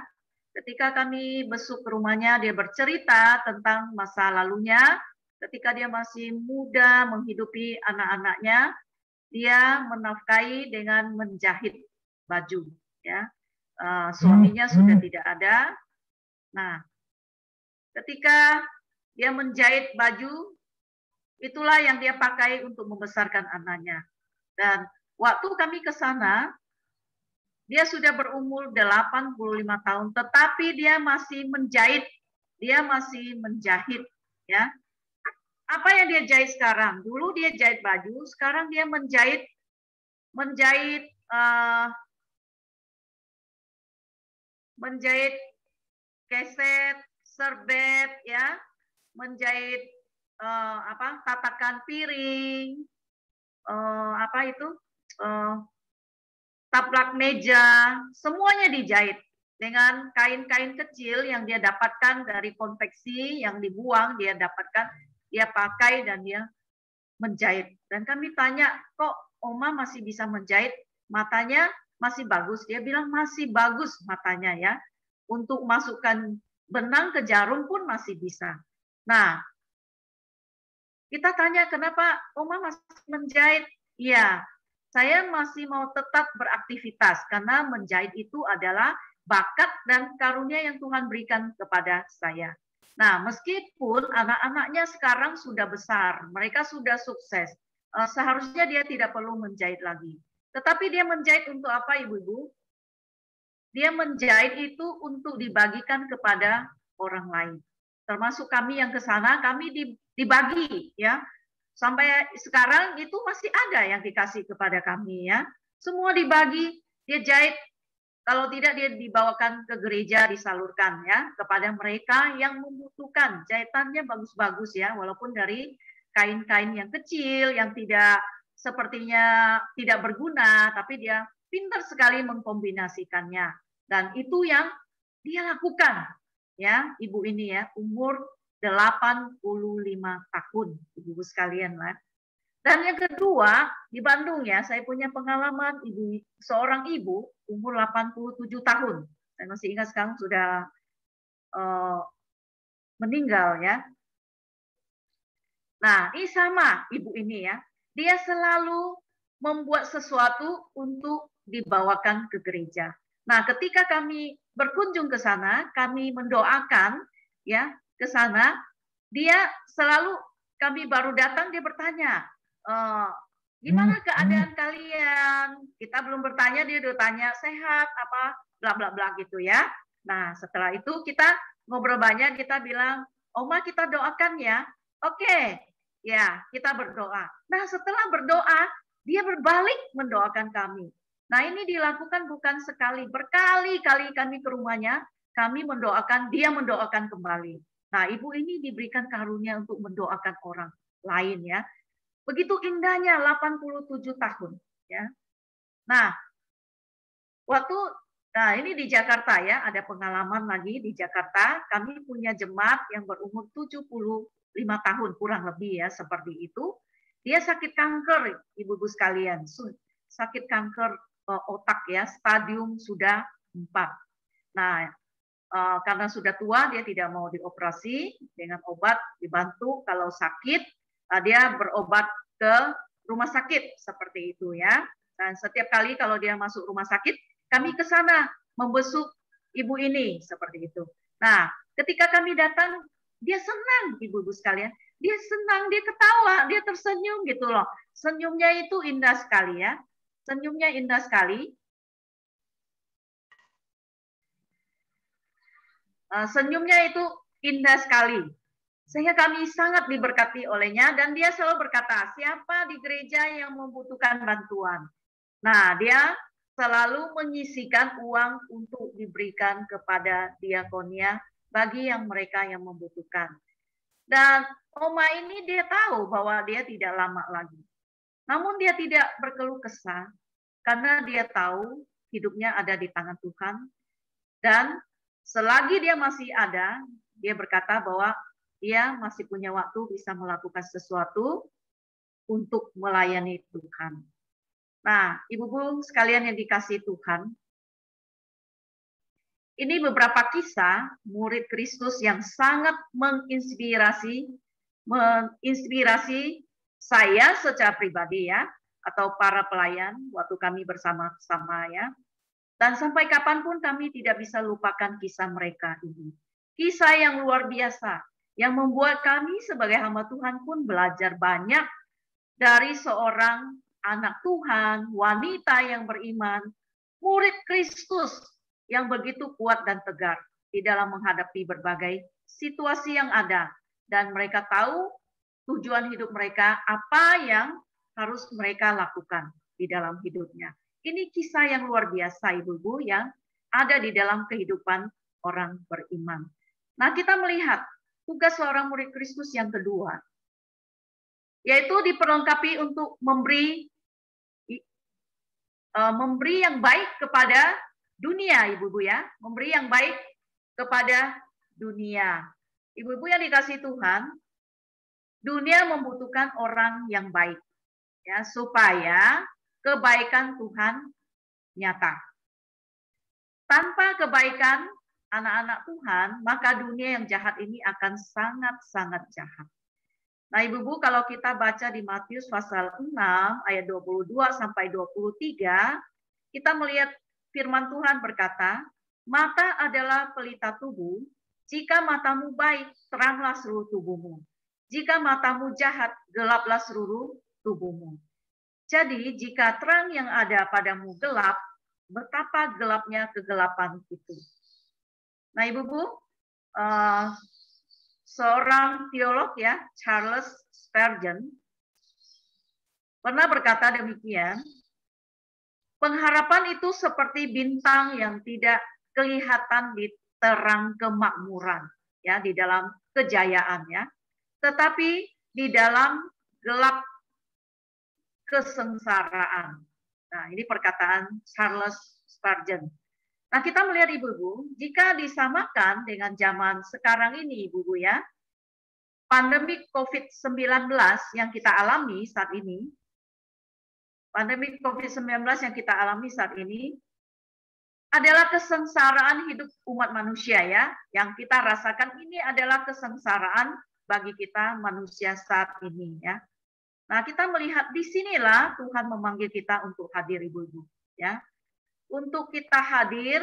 Ketika kami besuk ke rumahnya, dia bercerita tentang masa lalunya. Ketika dia masih muda menghidupi anak-anaknya, dia menafkahi dengan menjahit baju ya. Suaminya sudah tidak ada. Nah, ketika dia menjahit baju, itulah yang dia pakai untuk membesarkan anaknya. Dan waktu kami ke sana, dia sudah berumur 85 tahun, tetapi dia masih menjahit. Dia masih menjahit ya. Apa yang dia jahit sekarang? Dulu dia jahit baju, sekarang dia menjahit keset, serbet ya, menjahit tatakan piring, taplak meja, semuanya dijahit dengan kain-kain kecil yang dia dapatkan dari konveksi yang dibuang, dia dapatkan, dia pakai dan dia menjahit. Dan kami tanya, kok Oma masih bisa menjahit? Matanya masih bagus. Dia bilang masih bagus matanya ya. Untuk masukkan benang ke jarum pun masih bisa. Nah, kita tanya kenapa Oma masih menjahit? Iya, saya masih mau tetap beraktivitas karena menjahit itu adalah bakat dan karunia yang Tuhan berikan kepada saya. Nah, meskipun anak-anaknya sekarang sudah besar, mereka sudah sukses, seharusnya dia tidak perlu menjahit lagi. Tetapi dia menjahit untuk apa, ibu-ibu? Dia menjahit itu untuk dibagikan kepada orang lain. Termasuk kami yang ke sana, kami dibagi ya. Sampai sekarang itu masih ada yang dikasih kepada kami ya. Semua dibagi, dia jahit. Kalau tidak dia dibawakan ke gereja, disalurkan ya kepada mereka yang membutuhkan. Jahitannya bagus-bagus ya, walaupun dari kain-kain yang kecil, yang tidak sepertinya tidak berguna, tapi dia pintar sekali mengkombinasikannya. Dan itu yang dia lakukan ya, ibu ini ya, umur 85 tahun, ibu-ibu sekalian lah. Dan yang kedua, di Bandung ya, saya punya pengalaman seorang ibu umur 87 tahun. Saya masih ingat sekarang sudah meninggal ya. Nah, ini sama ibu ini ya. Dia selalu membuat sesuatu untuk dibawakan ke gereja. Nah, ketika kami berkunjung ke sana, kami mendoakan ya ke sana, dia selalu, kami baru datang, dia bertanya, gimana keadaan kalian? Kita belum bertanya, dia udah tanya sehat apa bla bla bla gitu ya. Nah, setelah itu kita ngobrol banyak, kita bilang, Oma kita doakan ya. Oke, ya kita berdoa. Nah, setelah berdoa, dia berbalik mendoakan kami. Nah, ini dilakukan bukan sekali, berkali-kali kami ke rumahnya, kami mendoakan, dia mendoakan kembali. Nah, ibu ini diberikan karunia untuk mendoakan orang lain ya. Begitu indahnya 87 tahun ya. Nah, ini di Jakarta ya, ada pengalaman lagi di Jakarta, kami punya jemaat yang berumur 75 tahun kurang lebih ya, seperti itu. Dia sakit kanker, ibu-ibu sekalian, sakit kanker otak ya, stadium sudah 4. Nah, karena sudah tua dia tidak mau dioperasi dengan obat, dibantu kalau sakit dia berobat ke rumah sakit seperti itu ya. Dan setiap kali kalau dia masuk rumah sakit, kami ke sana membesuk ibu ini seperti itu. Nah, ketika kami datang, dia senang, ibu-ibu sekalian. Dia senang, dia ketawa, dia tersenyum gitu loh. Senyumnya itu indah sekali ya. Senyumnya indah sekali. Senyumnya itu indah sekali. Sehingga kami sangat diberkati olehnya dan dia selalu berkata, siapa di gereja yang membutuhkan bantuan? Nah, dia selalu menyisihkan uang untuk diberikan kepada diakonia bagi yang mereka yang membutuhkan. Dan Oma ini dia tahu bahwa dia tidak lama lagi. Namun dia tidak berkeluh kesah karena dia tahu hidupnya ada di tangan Tuhan. Dan selagi dia masih ada, dia berkata bahwa dia masih punya waktu bisa melakukan sesuatu untuk melayani Tuhan. Nah, ibu-ibu sekalian yang dikasihi Tuhan, ini beberapa kisah murid Kristus yang sangat menginspirasi saya secara pribadi ya, atau para pelayan waktu kami bersama-sama ya. Dan sampai kapanpun kami tidak bisa lupakan kisah mereka ini. Kisah yang luar biasa, yang membuat kami sebagai hamba Tuhan pun belajar banyak dari seorang anak Tuhan, wanita yang beriman, murid Kristus yang begitu kuat dan tegar di dalam menghadapi berbagai situasi yang ada. Dan mereka tahu tujuan hidup mereka, apa yang harus mereka lakukan di dalam hidupnya. Ini kisah yang luar biasa, ibu-ibu, yang ada di dalam kehidupan orang beriman. Nah, kita melihat tugas seorang murid Kristus yang kedua, yaitu diperlengkapi untuk memberi yang baik kepada dunia, ibu-ibu ya, memberi yang baik kepada dunia. Ibu-ibu yang dikasihi Tuhan, dunia membutuhkan orang yang baik, ya, supaya kebaikan Tuhan nyata. Tanpa kebaikan anak-anak Tuhan, maka dunia yang jahat ini akan sangat-sangat jahat. Nah, ibu-ibu, kalau kita baca di Matius pasal 6 ayat 22 sampai 23, kita melihat firman Tuhan berkata, mata adalah pelita tubuh, jika matamu baik, teranglah seluruh tubuhmu. Jika matamu jahat, gelaplah seluruh tubuhmu. Jadi, jika terang yang ada padamu gelap, betapa gelapnya kegelapan itu. Nah, ibu-ibu, seorang teolog ya, Charles Spurgeon, pernah berkata demikian, pengharapan itu seperti bintang yang tidak kelihatan di terang kemakmuran, ya, di dalam kejayaan, ya, tetapi di dalam gelap kesengsaraan. Nah, ini perkataan Charles Spurgeon. Nah, kita melihat ibu-ibu, jika disamakan dengan zaman sekarang ini, ibu-ibu ya, pandemi COVID-19 yang kita alami saat ini, pandemi COVID-19 yang kita alami saat ini adalah kesengsaraan hidup umat manusia ya, yang kita rasakan ini adalah kesengsaraan bagi kita manusia saat ini ya. Nah, kita melihat di sinilah Tuhan memanggil kita untuk hadir, ibu-ibu ya. Untuk kita hadir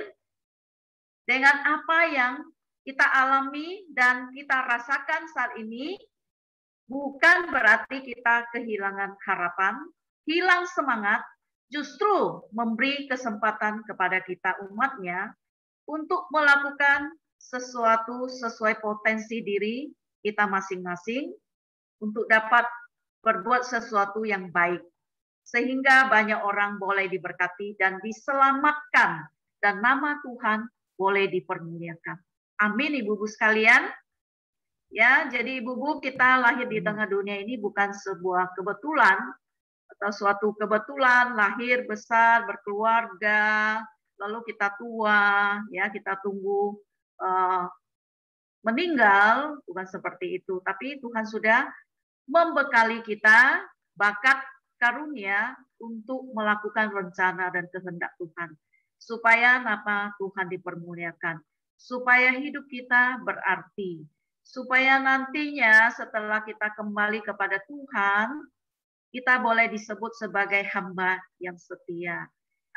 dengan apa yang kita alami dan kita rasakan saat ini, bukan berarti kita kehilangan harapan, hilang semangat, justru memberi kesempatan kepada kita umatnya untuk melakukan sesuatu sesuai potensi diri kita masing-masing untuk dapat berbuat sesuatu yang baik. Sehingga banyak orang boleh diberkati dan diselamatkan dan nama Tuhan boleh dipermuliakan. Amin, ibu-ibu sekalian. Ya, jadi ibu-ibu, kita lahir di tengah dunia ini bukan sebuah kebetulan atau suatu kebetulan lahir besar berkeluarga lalu kita tua ya, kita tunggu meninggal, bukan seperti itu. Tapi Tuhan sudah membekali kita bakat karunia untuk melakukan rencana dan kehendak Tuhan supaya nama Tuhan dipermuliakan. supaya hidup kita berarti, supaya nantinya setelah kita kembali kepada Tuhan, kita boleh disebut sebagai hamba yang setia.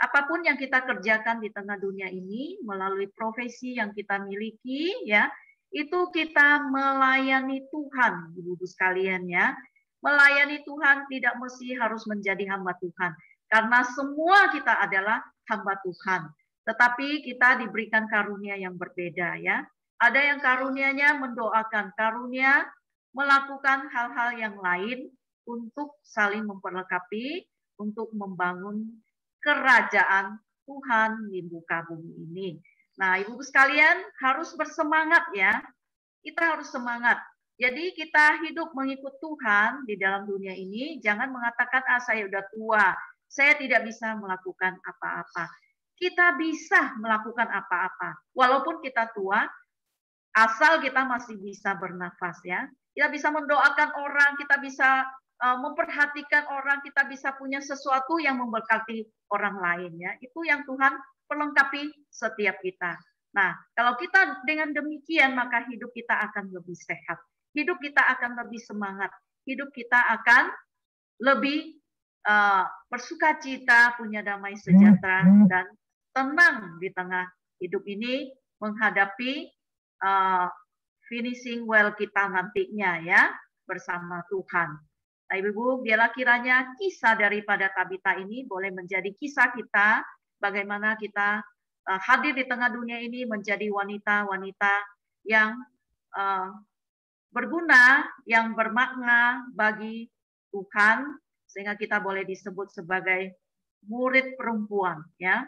Apapun yang kita kerjakan di tengah dunia ini melalui profesi yang kita miliki, ya, itu kita melayani Tuhan, ibu-ibu sekalian, ya. Melayani Tuhan tidak mesti harus menjadi hamba Tuhan, karena semua kita adalah hamba Tuhan. Tetapi kita diberikan karunia yang berbeda, ya. Ada yang karunianya mendoakan, karunia melakukan hal-hal yang lain untuk saling memperlengkapi, untuk membangun kerajaan Tuhan di muka bumi ini. Nah, ibu-ibu sekalian harus bersemangat, ya. Kita harus semangat. Jadi kita hidup mengikut Tuhan di dalam dunia ini, jangan mengatakan, saya udah tua, saya tidak bisa melakukan apa-apa. Kita bisa melakukan apa-apa. Walaupun kita tua, asal kita masih bisa bernafas, ya. Kita bisa mendoakan orang, kita bisa memperhatikan orang, kita bisa punya sesuatu yang memberkati orang lain, ya. Itu yang Tuhan perlengkapi setiap kita. Nah, kalau kita dengan demikian, maka hidup kita akan lebih sehat. Hidup kita akan lebih semangat. Hidup kita akan lebih bersukacita, punya damai sejahtera, dan tenang di tengah hidup ini menghadapi finishing well kita nantinya, ya, bersama Tuhan. Nah, Ibu-ibu, biarlah kiranya kisah daripada Tabita ini boleh menjadi kisah kita, bagaimana kita hadir di tengah dunia ini menjadi wanita-wanita yang berguna, yang bermakna bagi Tuhan, sehingga kita boleh disebut sebagai murid perempuan, ya.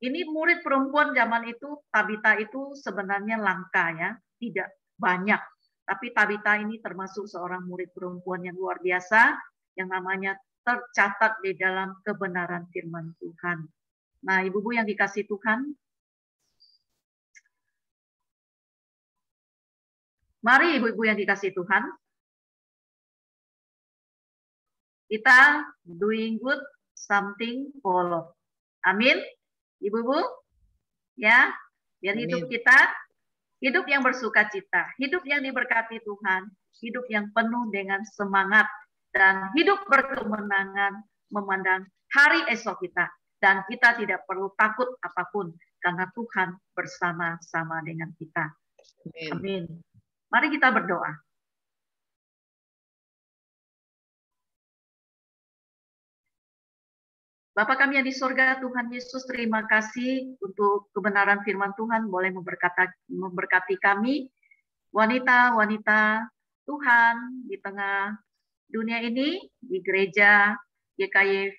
Ini murid perempuan zaman itu, Tabita itu sebenarnya langka, ya, tidak banyak. Tapi Tabita ini termasuk seorang murid perempuan yang luar biasa, yang namanya tercatat di dalam kebenaran firman Tuhan. Nah, ibu-ibu yang dikasih Tuhan, mari ibu-ibu yang dikasih Tuhan, kita doing good something for Lord. Amin. Ibu-ibu, ya, biar hidup kita hidup yang bersukacita, hidup yang diberkati Tuhan, hidup yang penuh dengan semangat, dan hidup berkemenangan memandang hari esok kita. Dan kita tidak perlu takut apapun, karena Tuhan bersama-sama dengan kita. Amin. Mari kita berdoa. Bapa kami yang di surga, Tuhan Yesus, terima kasih untuk kebenaran firman Tuhan boleh memberkati kami, wanita-wanita Tuhan di tengah dunia ini, di gereja GKY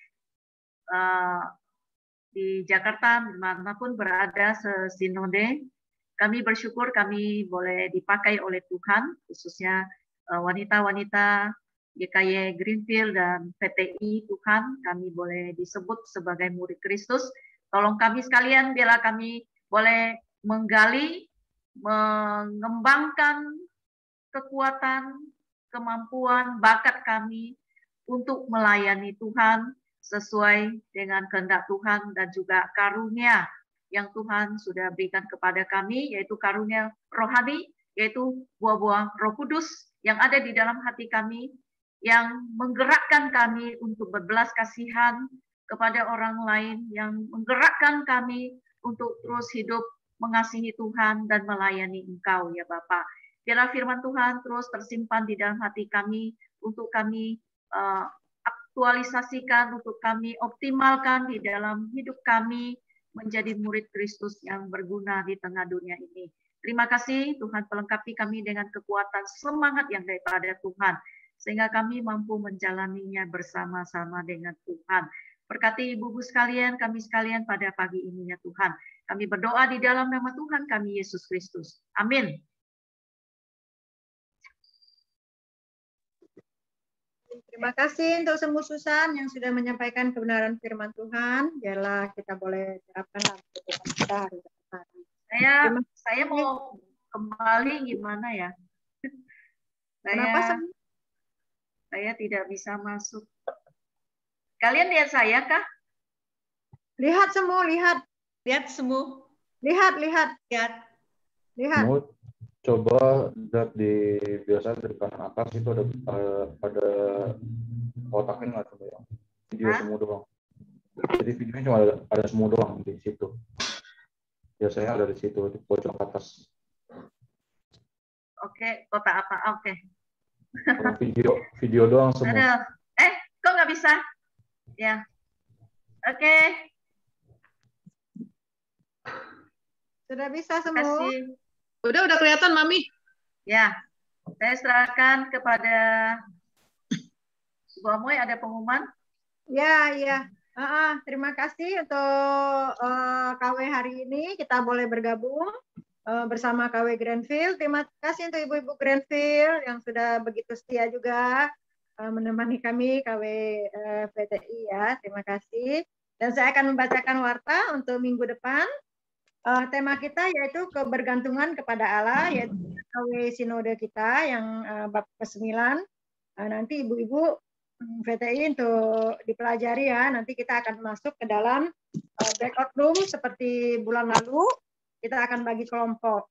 di Jakarta, dimanapun berada sesinode. Kami bersyukur kami boleh dipakai oleh Tuhan, khususnya wanita-wanita GKY Greenfield dan PTI. Tuhan, kami boleh disebut sebagai murid Kristus. Tolong kami sekalian, biarlah kami boleh menggali, mengembangkan kekuatan, kemampuan, bakat kami untuk melayani Tuhan sesuai dengan kehendak Tuhan, dan juga karunia yang Tuhan sudah berikan kepada kami, yaitu karunia rohani, yaitu buah-buah Roh Kudus yang ada di dalam hati kami, yang menggerakkan kami untuk berbelas kasihan kepada orang lain, yang menggerakkan kami untuk terus hidup mengasihi Tuhan dan melayani Engkau, ya Bapa. Biarlah firman Tuhan terus tersimpan di dalam hati kami, untuk kami aktualisasikan, untuk kami optimalkan di dalam hidup kami menjadi murid Kristus yang berguna di tengah dunia ini. Terima kasih Tuhan, pelengkapi kami dengan kekuatan semangat yang daripada Tuhan, sehingga kami mampu menjalaninya bersama-sama dengan Tuhan. Berkati ibu-ibu sekalian, kami sekalian pada pagi ini, ya Tuhan. Kami berdoa di dalam nama Tuhan kami, Yesus Kristus. Amin. Terima kasih untuk semua Susan yang sudah menyampaikan kebenaran firman Tuhan. Biarlah kita boleh terapkan dalam kehidupan kita hari ini. Saya mau kembali gimana ya? Saya tidak bisa masuk. Kalian lihat saya kah? Lihat semua, lihat. Lihat semua. Lihat. Lihat. Kamu coba lihat di biasa dari kanan atas itu ada kotaknya nggak tuh ya? Video Hah? semu doang. Jadi videonya cuma ada semu doang di situ. Biasanya ada di situ di pojok atas. Oke, kotak apa? Oke. Kalau video doang semu. Aduh. Kok nggak bisa? Ya. Oke. Sudah bisa Terima semua? kasih. Udah kelihatan, Mami. Ya. Saya serahkan kepada Bu Amoy, ada pengumuman? Ya, ya. Terima kasih untuk KW hari ini. Kita boleh bergabung bersama KW Grandfield. Terima kasih untuk Ibu-Ibu Grandfield yang sudah begitu setia juga menemani kami KW PTI ya. Terima kasih. Dan saya akan membacakan warta untuk minggu depan. Tema kita yaitu kebergantungan kepada Allah, yaitu KW Sinode kita yang bab ke-9. Nanti Ibu-Ibu VTI untuk dipelajari ya. Nanti kita akan masuk ke dalam breakout room seperti bulan lalu. Kita akan bagi kelompok.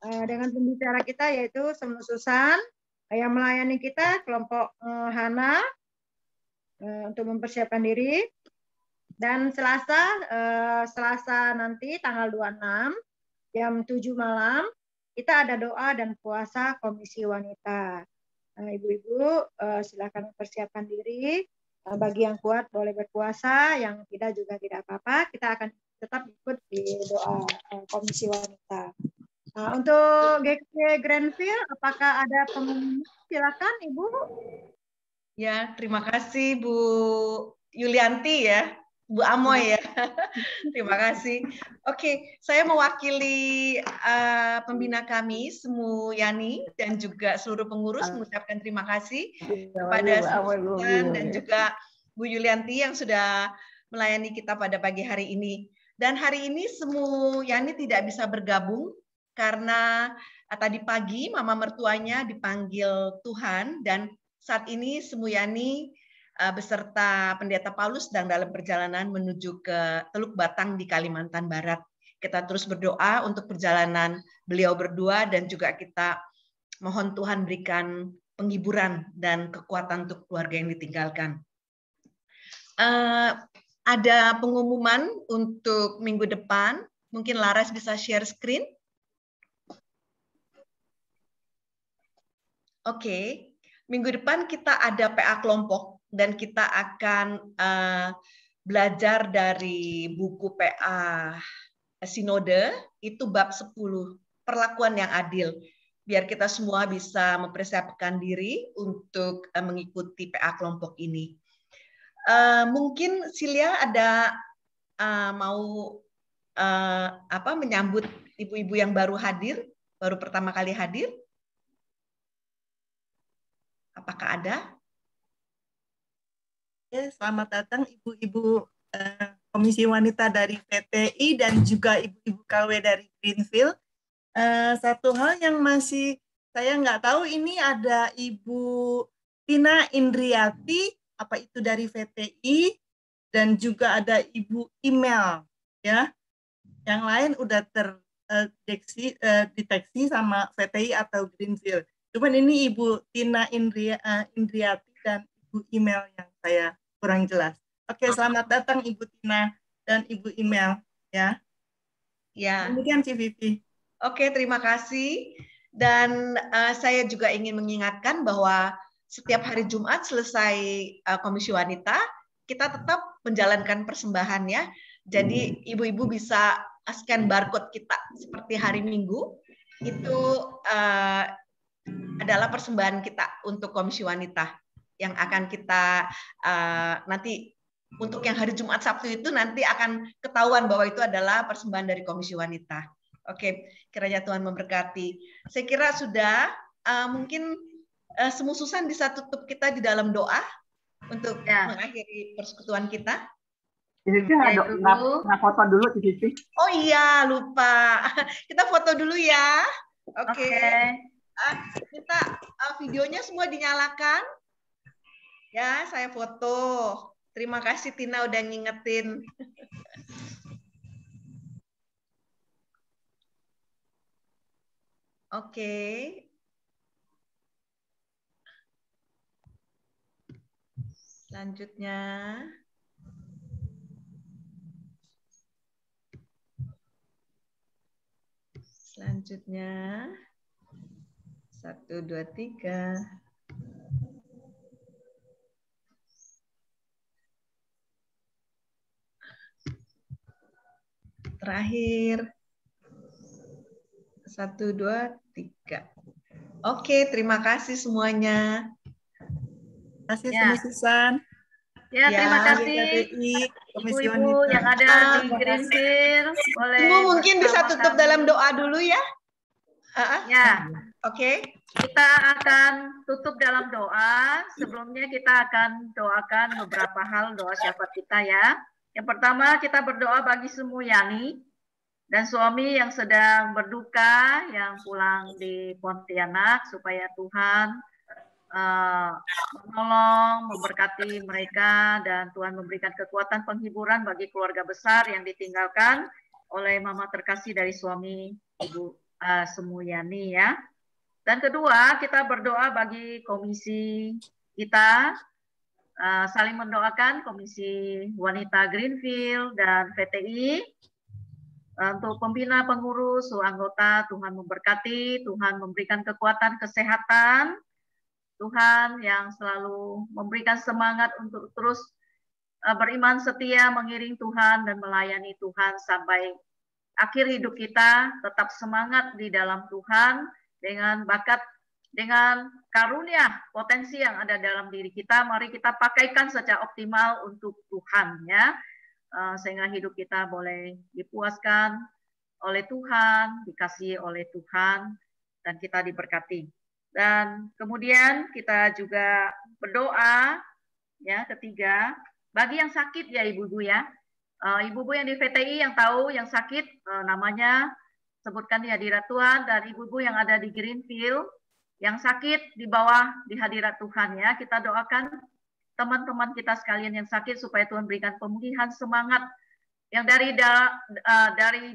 Dengan pembicara kita yaitu Semu Susan, yang melayani kita kelompok Hana untuk mempersiapkan diri. Dan Selasa nanti tanggal 26 jam 7 malam kita ada doa dan puasa Komisi Wanita. Ibu-ibu silakan mempersiapkan diri. Bagi yang kuat boleh berpuasa, yang tidak juga tidak apa-apa. Kita akan tetap ikut di doa Komisi Wanita. Untuk GKP Grandfield, apakah ada pengumuman? Silakan Ibu. Ya, terima kasih Bu Yulianti ya. Bu Amoy ya. Terima kasih. Oke, saya mewakili pembina kami, Semu Yani, dan juga seluruh pengurus mengucapkan terima kasih kepada Susan dan juga Bu Yulianti yang sudah melayani kita pada pagi hari ini. Dan hari ini Semu Yani tidak bisa bergabung karena tadi pagi mama mertuanya dipanggil Tuhan, dan saat ini Semu Yani beserta Pendeta Paulus sedang dalam perjalanan menuju ke Teluk Batang di Kalimantan Barat. Kita terus berdoa untuk perjalanan beliau berdua dan juga kita mohon Tuhan berikan penghiburan dan kekuatan untuk keluarga yang ditinggalkan. Ada pengumuman untuk minggu depan. Mungkin Laras bisa share screen. Oke. Minggu depan kita ada PA kelompok. Dan kita akan belajar dari buku PA Sinode, itu bab 10, perlakuan yang adil. Biar kita semua bisa mempersiapkan diri untuk mengikuti PA kelompok ini. Mungkin Silia ada mau menyambut ibu-ibu yang baru hadir, baru pertama kali hadir? Apakah ada? Ya, selamat datang ibu-ibu Komisi Wanita dari PTI dan juga ibu-ibu KW dari Greenfield. Satu hal yang masih saya nggak tahu, ini ada Ibu Tina Indriati, apa itu dari VTI, dan juga ada Ibu Email, ya. Yang lain udah terdeteksi sama VTI atau Greenfield. Cuman ini Ibu Tina Indriati dan Ibu Email yang saya kurang jelas. Oke, selamat datang Ibu Tina dan Ibu Email ya. Ya. Demikian CVP. Oke, terima kasih. Dan saya juga ingin mengingatkan bahwa setiap hari Jumat selesai Komisi Wanita, kita tetap menjalankan persembahan ya. Jadi ibu-ibu bisa scan barcode kita seperti hari Minggu. Itu adalah persembahan kita untuk Komisi Wanita yang akan kita nanti untuk yang hari Jumat Sabtu itu nanti akan ketahuan bahwa itu adalah persembahan dari Komisi Wanita. Oke, kiranya Tuhan memberkati. Saya kira sudah, mungkin Semu Susan bisa tutup kita di dalam doa untuk mengakhiri persekutuan kita. Cici nggak foto dulu Cici. Oh iya, lupa. Kita foto dulu ya. Oke. Kita videonya semua dinyalakan. Ya, saya foto. Terima kasih Tina udah ngingetin. Oke. Selanjutnya. Selanjutnya. 1, 2, 3. Terakhir. 1, 2, 3. Oke, terima kasih semuanya. Terima kasih semua Susan. Ya, terima kasih ibu-ibu yang ada di Greenfield. Boleh Ibu mungkin bisa tutup dalam doa dulu ya. Ya, oke. Kita akan tutup dalam doa. Sebelumnya kita akan doakan beberapa hal doa syafaat kita ya. Yang pertama kita berdoa bagi Semuyani dan suami yang sedang berduka, yang pulang di Pontianak, supaya Tuhan menolong, memberkati mereka, dan Tuhan memberikan kekuatan penghiburan bagi keluarga besar yang ditinggalkan oleh mama terkasih dari suami Ibu Semuyani ya. Dan kedua, kita berdoa bagi komisi kita, saling mendoakan Komisi Wanita Greenfield dan VTI, untuk pembina, pengurus, anggota. Tuhan memberkati, Tuhan memberikan kekuatan kesehatan, Tuhan yang selalu memberikan semangat untuk terus beriman setia, mengiring Tuhan dan melayani Tuhan sampai akhir hidup kita, tetap semangat di dalam Tuhan dengan bakat, dengan karunia, potensi yang ada dalam diri kita. Mari kita pakaikan secara optimal untuk Tuhan ya, sehingga hidup kita boleh dipuaskan oleh Tuhan, dikasihi oleh Tuhan, dan kita diberkati. Dan kemudian kita juga berdoa ya, ketiga, bagi yang sakit ya ibu-ibu ya, ibu-ibu yang di VTI yang tahu yang sakit, namanya sebutkan di hadirat Tuhan, dan ibu-ibu yang ada di Greenfield yang sakit di bawah di hadirat Tuhan ya, kita doakan teman-teman kita sekalian yang sakit supaya Tuhan berikan pemulihan semangat yang dari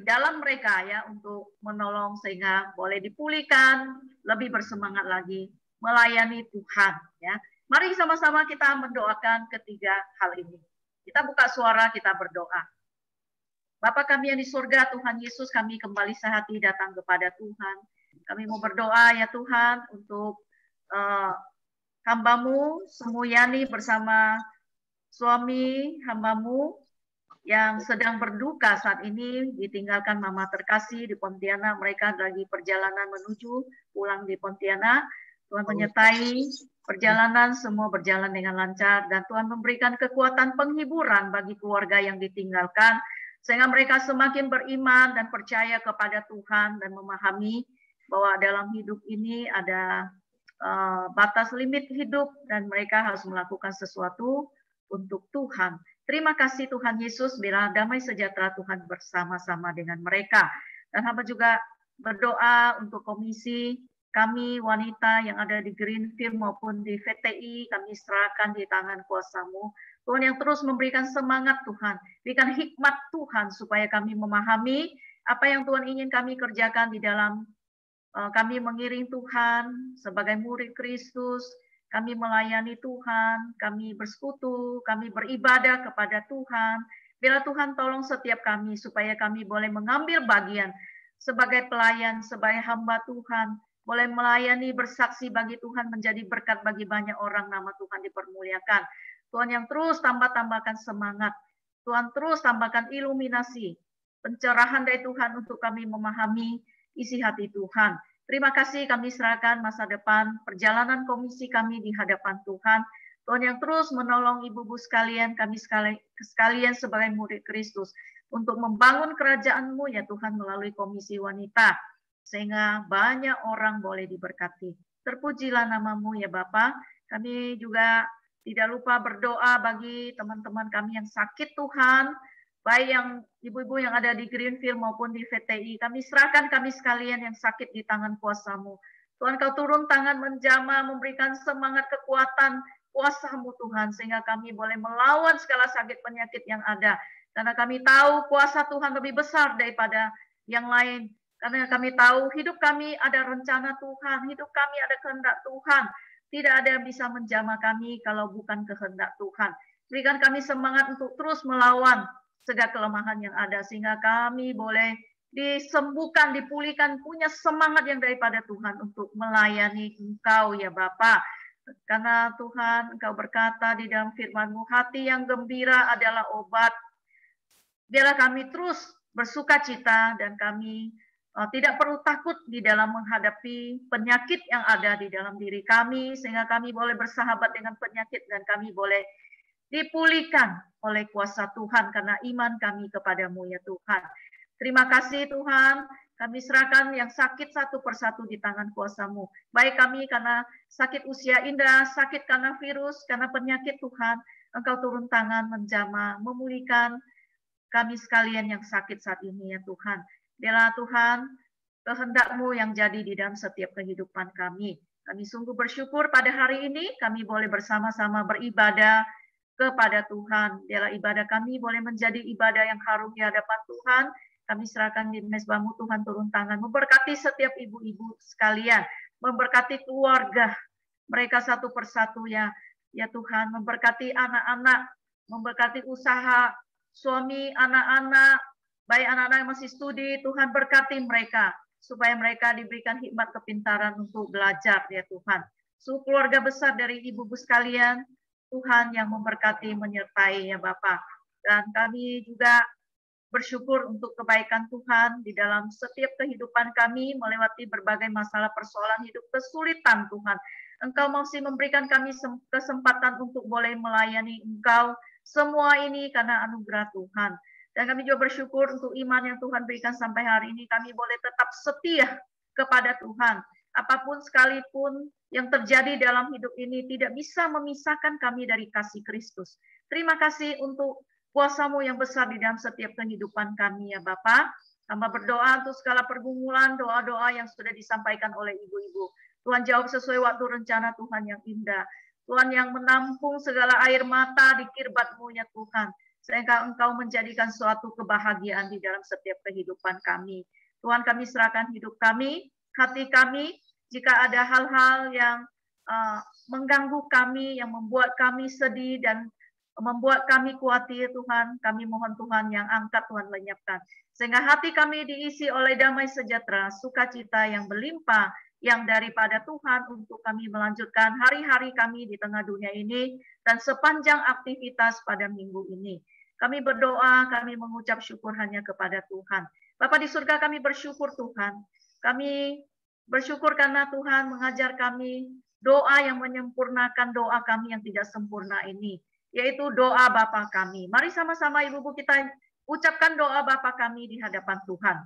dalam mereka ya, untuk menolong sehingga boleh dipulihkan, lebih bersemangat lagi melayani Tuhan ya. Mari sama-sama kita mendoakan ketiga hal ini. Kita buka suara, kita berdoa. Bapa kami yang di surga, Tuhan Yesus, kami kembali sehati datang kepada Tuhan. Kami mau berdoa ya Tuhan untuk hamba-Mu Semuyani bersama suami hamba-Mu yang sedang berduka saat ini, ditinggalkan mama terkasih di Pontianak. Mereka lagi perjalanan menuju pulang di Pontianak. Tuhan menyertai perjalanan, semua berjalan dengan lancar, dan Tuhan memberikan kekuatan penghiburan bagi keluarga yang ditinggalkan, sehingga mereka semakin beriman dan percaya kepada Tuhan dan memahami bahwa dalam hidup ini ada batas limit hidup dan mereka harus melakukan sesuatu untuk Tuhan. Terima kasih Tuhan Yesus, biarlah damai sejahtera Tuhan bersama-sama dengan mereka. Dan hamba juga berdoa untuk komisi kami wanita yang ada di Greenfield maupun di VTI, kami serahkan di tangan kuasa-Mu. Tuhan yang terus memberikan semangat Tuhan, berikan hikmat Tuhan supaya kami memahami apa yang Tuhan ingin kami kerjakan di dalam kami mengiring Tuhan sebagai murid Kristus. Kami melayani Tuhan, kami bersekutu, kami beribadah kepada Tuhan. Biarlah Tuhan tolong setiap kami supaya kami boleh mengambil bagian sebagai pelayan, sebagai hamba Tuhan. Boleh melayani, bersaksi bagi Tuhan, menjadi berkat bagi banyak orang, nama Tuhan dipermuliakan. Tuhan yang terus tambahkan semangat. Tuhan terus tambahkan iluminasi, pencerahan dari Tuhan untuk kami memahami isi hati Tuhan. Terima kasih, kami serahkan masa depan perjalanan komisi kami di hadapan Tuhan. Tuhan yang terus menolong ibu-ibu sekalian, kami sekalian sebagai murid Kristus untuk membangun kerajaan-Mu ya Tuhan melalui komisi wanita, sehingga banyak orang boleh diberkati. Terpujilah nama-Mu ya Bapa. Kami juga tidak lupa berdoa bagi teman-teman kami yang sakit Tuhan, baik yang ibu-ibu yang ada di Greenfield maupun di VTI. Kami serahkan kami sekalian yang sakit di tangan kuasa-Mu. Tuhan, Kau turun tangan menjamah, memberikan semangat kekuatan kuasa-Mu Tuhan, sehingga kami boleh melawan segala sakit penyakit yang ada. Karena kami tahu kuasa Tuhan lebih besar daripada yang lain. Karena kami tahu hidup kami ada rencana Tuhan, hidup kami ada kehendak Tuhan. Tidak ada yang bisa menjamah kami kalau bukan kehendak Tuhan. Berikan kami semangat untuk terus melawan segala kelemahan yang ada, sehingga kami boleh disembuhkan, dipulihkan, punya semangat yang daripada Tuhan untuk melayani Engkau ya Bapa. Karena Tuhan, Engkau berkata di dalam firman-Mu, hati yang gembira adalah obat. Biarlah kami terus bersuka cita dan kami tidak perlu takut di dalam menghadapi penyakit yang ada di dalam diri kami, sehingga kami boleh bersahabat dengan penyakit dan kami boleh dipulihkan oleh kuasa Tuhan karena iman kami kepadamu ya Tuhan. Terima kasih Tuhan, kami serahkan yang sakit satu persatu di tangan kuasa-Mu. Baik kami karena sakit usia indah, sakit karena virus, karena penyakit Tuhan, Engkau turun tangan menjamah, memulihkan kami sekalian yang sakit saat ini ya Tuhan. Biarlah Tuhan, kehendak-Mu yang jadi di dalam setiap kehidupan kami. Kami sungguh bersyukur pada hari ini kami boleh bersama-sama beribadah kepada Tuhan. Biarlah ibadah kami boleh menjadi ibadah yang harum di hadapan Tuhan. Kami serahkan di mezbah-Mu Tuhan, turun tangan. Memberkati setiap ibu-ibu sekalian. Memberkati keluarga mereka satu persatu ya Tuhan. Memberkati anak-anak. Memberkati usaha suami, anak-anak. Baik anak-anak yang masih studi, Tuhan berkati mereka. Supaya mereka diberikan hikmat kepintaran untuk belajar ya Tuhan. Seluruh keluarga besar dari ibu-ibu sekalian, Tuhan yang memberkati, menyertai ya Bapa. Dan kami juga bersyukur untuk kebaikan Tuhan di dalam setiap kehidupan kami melewati berbagai masalah persoalan hidup kesulitan Tuhan. Engkau masih memberikan kami kesempatan untuk boleh melayani Engkau. Semua ini karena anugerah Tuhan. Dan kami juga bersyukur untuk iman yang Tuhan berikan sampai hari ini. Kami boleh tetap setia kepada Tuhan. Apapun sekalipun yang terjadi dalam hidup ini tidak bisa memisahkan kami dari kasih Kristus. Terima kasih untuk kuasa-Mu yang besar di dalam setiap kehidupan kami ya Bapa. Hamba berdoa untuk segala pergumulan, doa-doa yang sudah disampaikan oleh ibu-ibu. Tuhan jawab sesuai waktu rencana Tuhan yang indah. Tuhan yang menampung segala air mata di kirbat-Mu ya Tuhan. Sehingga Engkau menjadikan suatu kebahagiaan di dalam setiap kehidupan kami. Tuhan, kami serahkan hidup kami, hati kami, jika ada hal-hal yang mengganggu kami, yang membuat kami sedih dan membuat kami khawatir Tuhan, kami mohon Tuhan yang angkat, Tuhan lenyapkan. Sehingga hati kami diisi oleh damai sejahtera, sukacita yang berlimpah, yang daripada Tuhan untuk kami melanjutkan hari-hari kami di tengah dunia ini, dan sepanjang aktivitas pada minggu ini. Kami berdoa, kami mengucap syukur hanya kepada Tuhan. Bapa di surga, kami bersyukur Tuhan. Kami bersyukur karena Tuhan mengajar kami doa yang menyempurnakan doa kami yang tidak sempurna ini, yaitu doa Bapa kami. Mari sama-sama ibu-ibu kita ucapkan doa Bapa kami di hadapan Tuhan.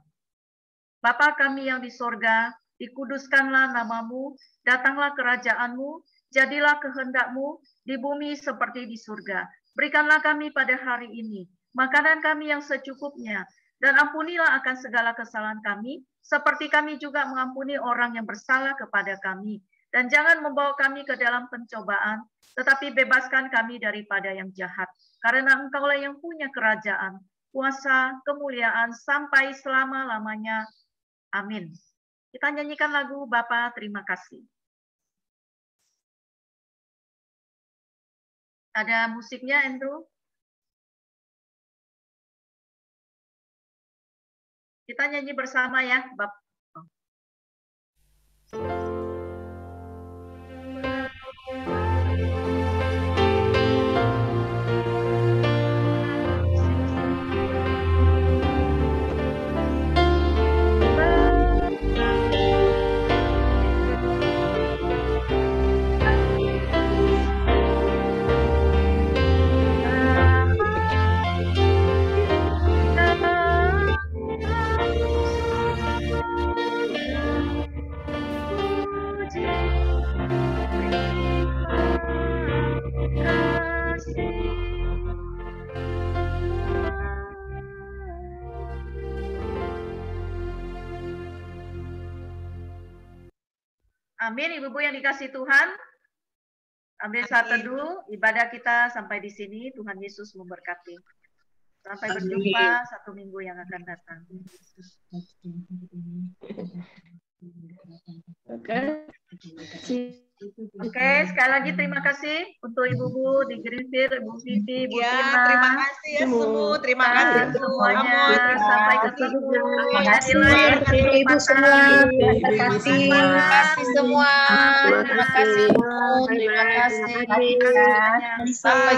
Bapa kami yang di sorga, dikuduskanlah namamu, datanglah kerajaan-Mu, jadilah kehendak-Mu di bumi seperti di surga. Berikanlah kami pada hari ini makanan kami yang secukupnya, dan ampunilah akan segala kesalahan kami, seperti kami juga mengampuni orang yang bersalah kepada kami. Dan jangan membawa kami ke dalam pencobaan, tetapi bebaskan kami daripada yang jahat. Karena Engkaulah yang punya kerajaan, kuasa, kemuliaan, sampai selama-lamanya. Amin. Kita nyanyikan lagu Bapa Terima Kasih. Ada musiknya, Andrew? Kita nyanyi bersama ya, Bapak. Amin, ibu-ibu yang dikasih Tuhan. Ambil saat teduh, ibadah kita sampai di sini. Tuhan Yesus memberkati. Sampai berjumpa 1 minggu yang akan datang. Oke, sekali lagi terima kasih untuk ibu-ibu di Greenfield, Ibu Vivi, Ibu Ya, Tina. terima kasih ya semua. Terima kasih semuanya. Amoy. Sampai ketemu. Terima kasih ibu semua. Terima kasih. Terima kasih semua. Terima kasih. Terima kasih. Terima kasih. Sampai